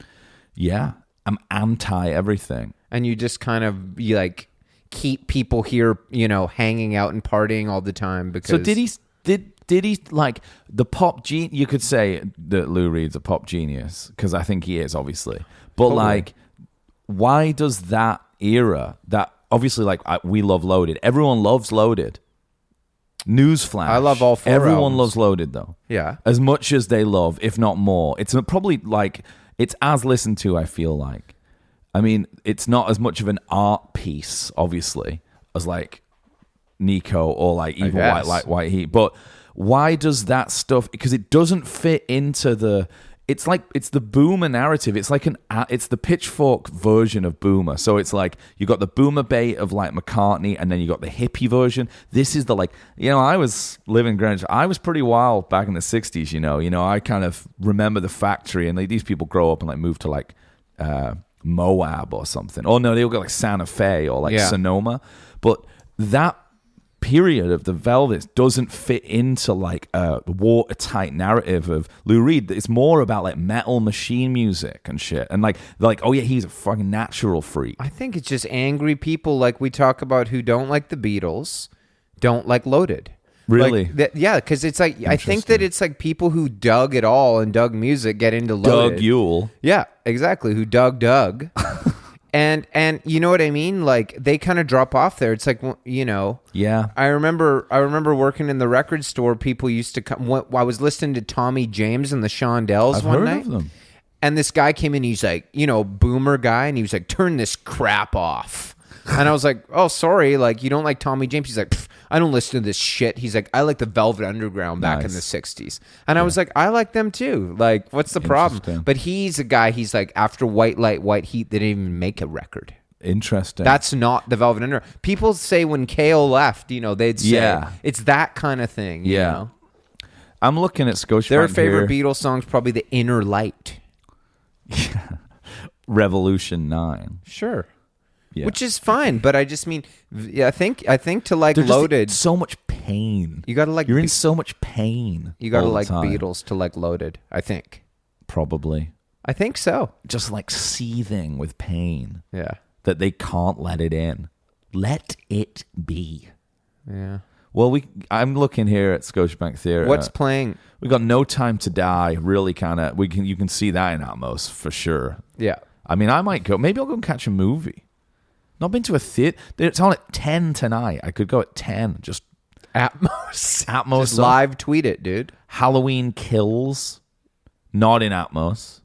Yeah. I'm anti everything. And you just kind of like keep people here, hanging out and partying all the time. Because So did he like the pop genius? You could say that Lou Reed's a pop genius because I think he is, obviously. But Totally. like, why does that era that obviously like we love Loaded? Everyone loves Loaded. Newsflash. I love all 4 Everyone albums. loves Loaded though. Yeah. As much as they love, if not more. It's probably like it's as listened to. I feel like. I mean, it's not as much of an art piece, obviously, as like Nico or like even White Heat. But why does that stuff? Because it doesn't fit into the. It's like it's the Boomer narrative. It's like it's the Pitchfork version of Boomer. So it's like you got the Boomer bait of like McCartney, and then you got the hippie version. This is the like I was living Greenwich. I was pretty wild back in the '60s. I kind of remember the Factory, and like, these people grow up and like move to like Moab or something. Oh no, they all got like Santa Fe or like Sonoma. But that period of the Velvets doesn't fit into like a watertight narrative of Lou Reed. It's more about like metal machine music and shit, and like they're like, oh yeah, he's a fucking natural freak. I think it's just angry people like we talk about who don't like the Beatles, don't like Loaded. Really? Like, yeah, because it's like I think that it's like people who dug it all and dug music get into Loaded. Doug Yule. Yeah, exactly. Who dug. And you know what I mean? Like they kind of drop off there. It's like Yeah. I remember working in the record store. People used to come. I was listening to Tommy James and the Shondells I've one heard night, of them. and this guy came in. He's like, boomer guy, and he was like, "Turn this crap off." And I was like, "Oh, sorry, like you don't like Tommy James?" He's like, "I don't listen to this shit." He's like, "I like the Velvet Underground back in the '60s," and I was like, "I like them too. Like, what's the problem?" But he's a guy. He's like, after White Light, White Heat, they didn't even make a record. Interesting. That's not the Velvet Underground. People say when KO left, they'd say it's that kind of thing. You know? I'm looking at Scotiabank. Their favorite Beatles song's probably The Inner Light. Revolution 9. Sure. Yeah. Which is fine, but I just mean, I think to like Loaded, so much pain. You gotta like. You're in so much pain. You gotta all the like time. Beatles to like Loaded. I think. Probably. I think so. Just like seething with pain. Yeah. That they can't let it in. Let it be. Yeah. Well, I'm looking here at Scotiabank Theatre. What's playing? We got No Time to Die. Really, kind of. You can see that in Atmos for sure. Yeah. I mean, I might go. Maybe I'll go and catch a movie. Not been to a theater. It's on at 10 tonight. I could go at 10. Just Atmos. Just live tweet it, dude. Halloween Kills. Not in Atmos.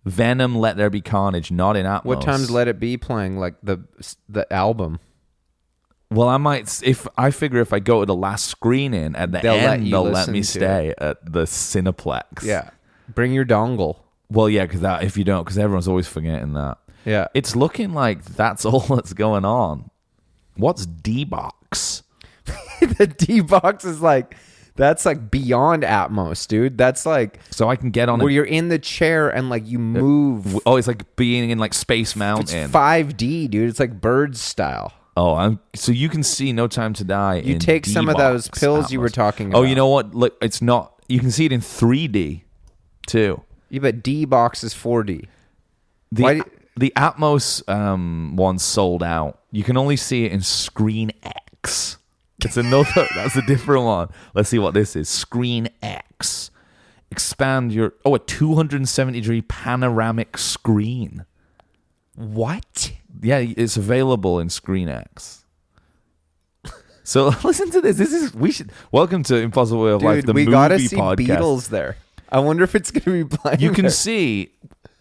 Venom, Let There Be Carnage. Not in Atmos. What time's Let It Be playing? Like the album. Well, I might. If I go to the last screening at the end, they'll let me stay at the Cineplex. Yeah. Bring your dongle. Well, yeah, because everyone's always forgetting that. Yeah. It's looking like that's all that's going on. What's D-Box? The D-Box is like, that's like beyond Atmos, dude. That's like, so I can get on where you're in the chair and like you move. Oh, it's like being in like Space Mountain. It's 5D, dude. It's like Birds style. Oh, so you can see No Time to Die. You take some of those pills you were talking about. Oh, you know what? Look, it's not. You can see it in 3D too. Yeah, but D-Box is 4D. The Atmos one sold out. You can only see it in Screen X. It's another. That's a different one. Let's see what this is. Screen X. Expand your. Oh, a 270-degree panoramic screen. What? Yeah, it's available in Screen X. So listen to this. Welcome to Impossible Way of Life, the movie podcast. We gotta see Beatles there. I wonder if it's gonna be playing. You can see.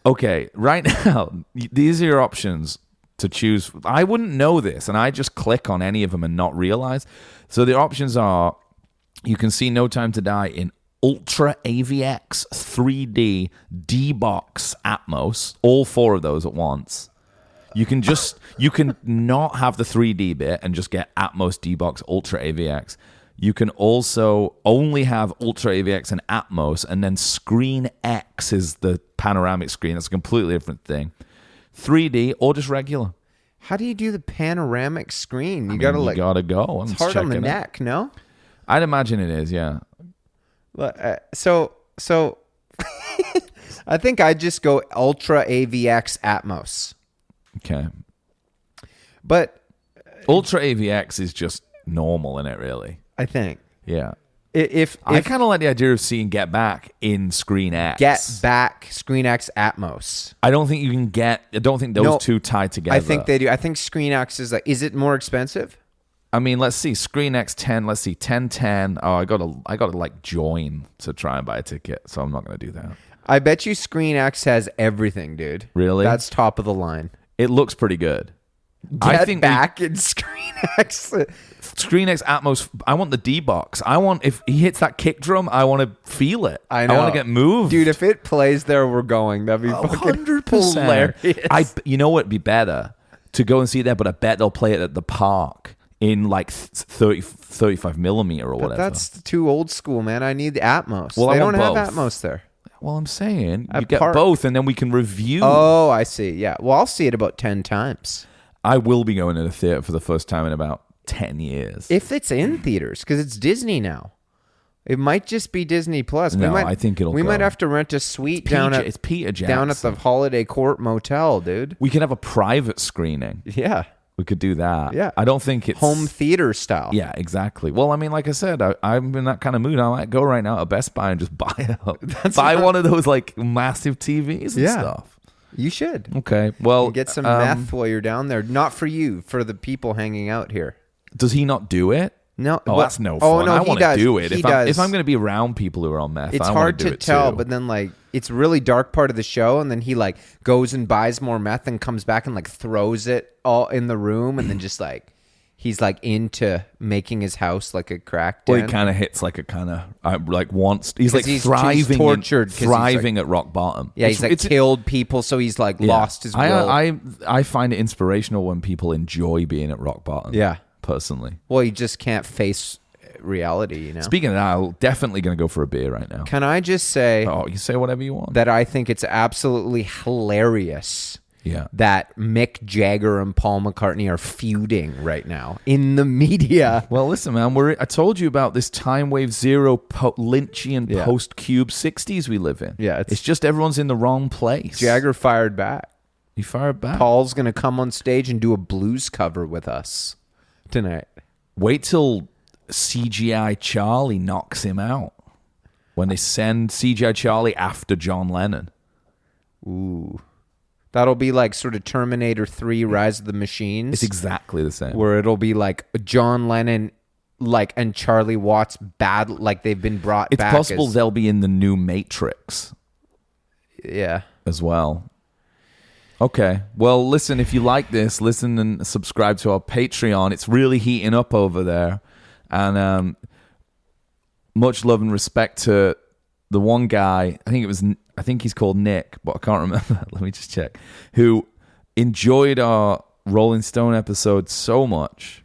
Okay, right now, these are your options to choose. I wouldn't know this, and I just click on any of them and not realize. So the options are, you can see No Time to Die in Ultra AVX 3D D-Box Atmos, all 4 of those at once. You can not have the 3D bit and just get Atmos D-Box Ultra AVX. You can also only have Ultra AVX and Atmos, and then Screen X is the panoramic screen. That's a completely different thing. 3D or just regular. How do you do the panoramic screen? You gotta go. It's hard on the neck, no? I'd imagine it is, yeah. So I think I'd just go Ultra AVX Atmos. Okay. But Ultra AVX is just normal in it, really. I think. Yeah. If I kind of like the idea of seeing Get Back in Screen X. Get Back, Screen X, Atmos. I don't think you can get. I don't think those two tie together. I think they do. I think Screen X is like. Is it more expensive? I mean, let's see. Screen X 10. Let's see. 1010. Oh, I gotta like join to try and buy a ticket. So I'm not gonna do that. I bet you Screen X has everything, dude. Really? That's top of the line. It looks pretty good. Get Back in Screen X. Screen X Atmos. I want the D box. I want, if he hits that kick drum, I want to feel it. I know. I want to get moved, dude. If it plays there, we're going. That'd be fucking 100%. Hilarious. You know what'd be better to go and see it there, but I bet they'll play it at the park in like 35 millimeter or whatever. But that's too old school, man. I need the Atmos. Well, they I don't want have both. Atmos there. Well, I'm saying you get both, and then we can review. Oh, I see. Yeah. Well, I'll see it about 10 times. I will be going to the theater for the first time in about 10 years. If it's in theaters, because it's Disney now. It might just be Disney Plus. No, I think it'll We go. might have to rent a suite down at Peter Jackson. down at the Holiday Court Motel, dude. We could have a private screening. Yeah. We could do that. Yeah. I don't think it's... home theater style. Yeah, exactly. Well, I mean, like I said, I'm in that kind of mood. I might go right now to Best Buy and just buy one of those like massive TVs and stuff. You should. Okay. Well, and get some meth while you're down there. Not for you, for the people hanging out here. Does he not do it? No. Oh, that's no fun. Oh, no, I want to do it. If I'm going to be around people who are on meth, it's I hard want to do to it tell, too. but then like it's really dark part of the show, and then he like goes and buys more meth and comes back and like throws it all in the room, and then just like he's like into making his house like a crack den. Well, he kind of hits like a kind of like wants. He's like he's thriving, tortured, thriving at rock bottom. Yeah, he's like killed people, so he's like lost his will. I find it inspirational when people enjoy being at rock bottom. Yeah, personally. Well, you just can't face reality, you know. Speaking of that, I'm definitely going to go for a beer right now. Can I just say? Oh, you say whatever you want. That I think it's absolutely hilarious. Yeah. That Mick Jagger and Paul McCartney are feuding right now in the media. Well, listen, man, I told you about this time wave zero Lynchian post-Cube 60s we live in. Yeah. It's just everyone's in the wrong place. Jagger fired back. He fired back. Paul's going to come on stage and do a blues cover with us tonight. Wait till CGI Charlie knocks him out. When they send CGI Charlie after John Lennon. Ooh. That'll be like sort of Terminator 3 Rise of the Machines. It's exactly the same. Where it'll be like John Lennon like and Charlie Watts bad like they've been brought back. It's possible they'll be in the new Matrix. Yeah. As well. Okay. Well, listen, if you like this, listen and subscribe to our Patreon. It's really heating up over there. And much love and respect to the one guy, I think he's called Nick, but I can't remember. Let me just check. Who enjoyed our Rolling Stone episode so much.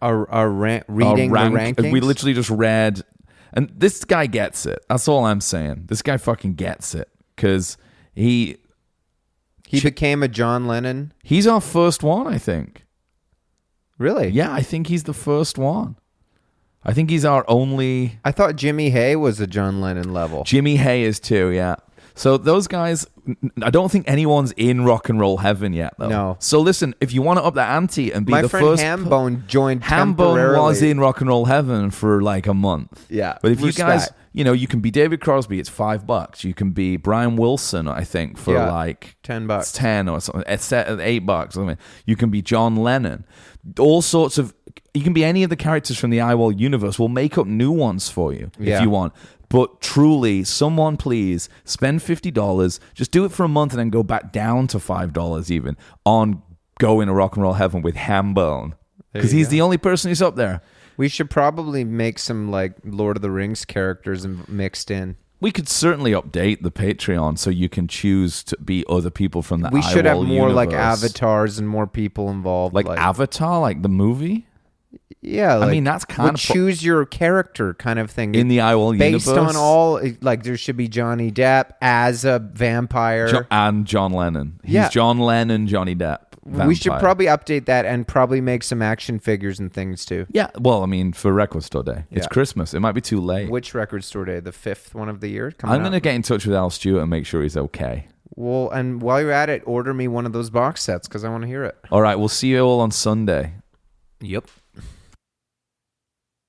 Reading the rankings? We literally just read, and this guy gets it. That's all I'm saying. This guy fucking gets it. Because he became a John Lennon? He's our first one, I think. Really? Yeah, I think he's the first one. I think he's our only... I thought Jimmy Hay was a John Lennon level. Jimmy Hay is too, yeah. So those guys, I don't think anyone's in rock and roll heaven yet, though. No. So listen, if you want to up the ante and be the first... My friend Hambone joined temporarily. Hambone was in rock and roll heaven for like a month. Yeah. But if you guys, you can be David Crosby, it's $5. You can be Brian Wilson, I think, for like... $10. 10 or something. It's $8 or something. You can be John Lennon. All sorts of... You can be any of the characters from the iWall universe. We'll make up new ones for you if you want. But truly, someone please spend $50. Just do it for a month and then go back down to $5 even on Going to Rock and Roll Heaven with Hambone. Because he's the only person who's up there. We should probably make some like Lord of the Rings characters mixed in. We could certainly update the Patreon so you can choose to be other people from the iWall universe. We should have more like avatars and more people involved. Like Avatar, like the movie? Yeah, I mean that's kind of choose your character kind of thing in the iWall universe. Based on all, like there should be Johnny Depp as a vampire and John Lennon. He's John Lennon, Johnny Depp. Vampire. We should probably update that and probably make some action figures and things too. Yeah, well, I mean for Record Store Day, it's Christmas. It might be too late. Which Record Store Day? The 5th one of the year. I'm going to get in touch with Al Stewart and make sure he's okay. Well, and while you're at it, order me one of those box sets because I want to hear it. All right, we'll see you all on Sunday. Yep.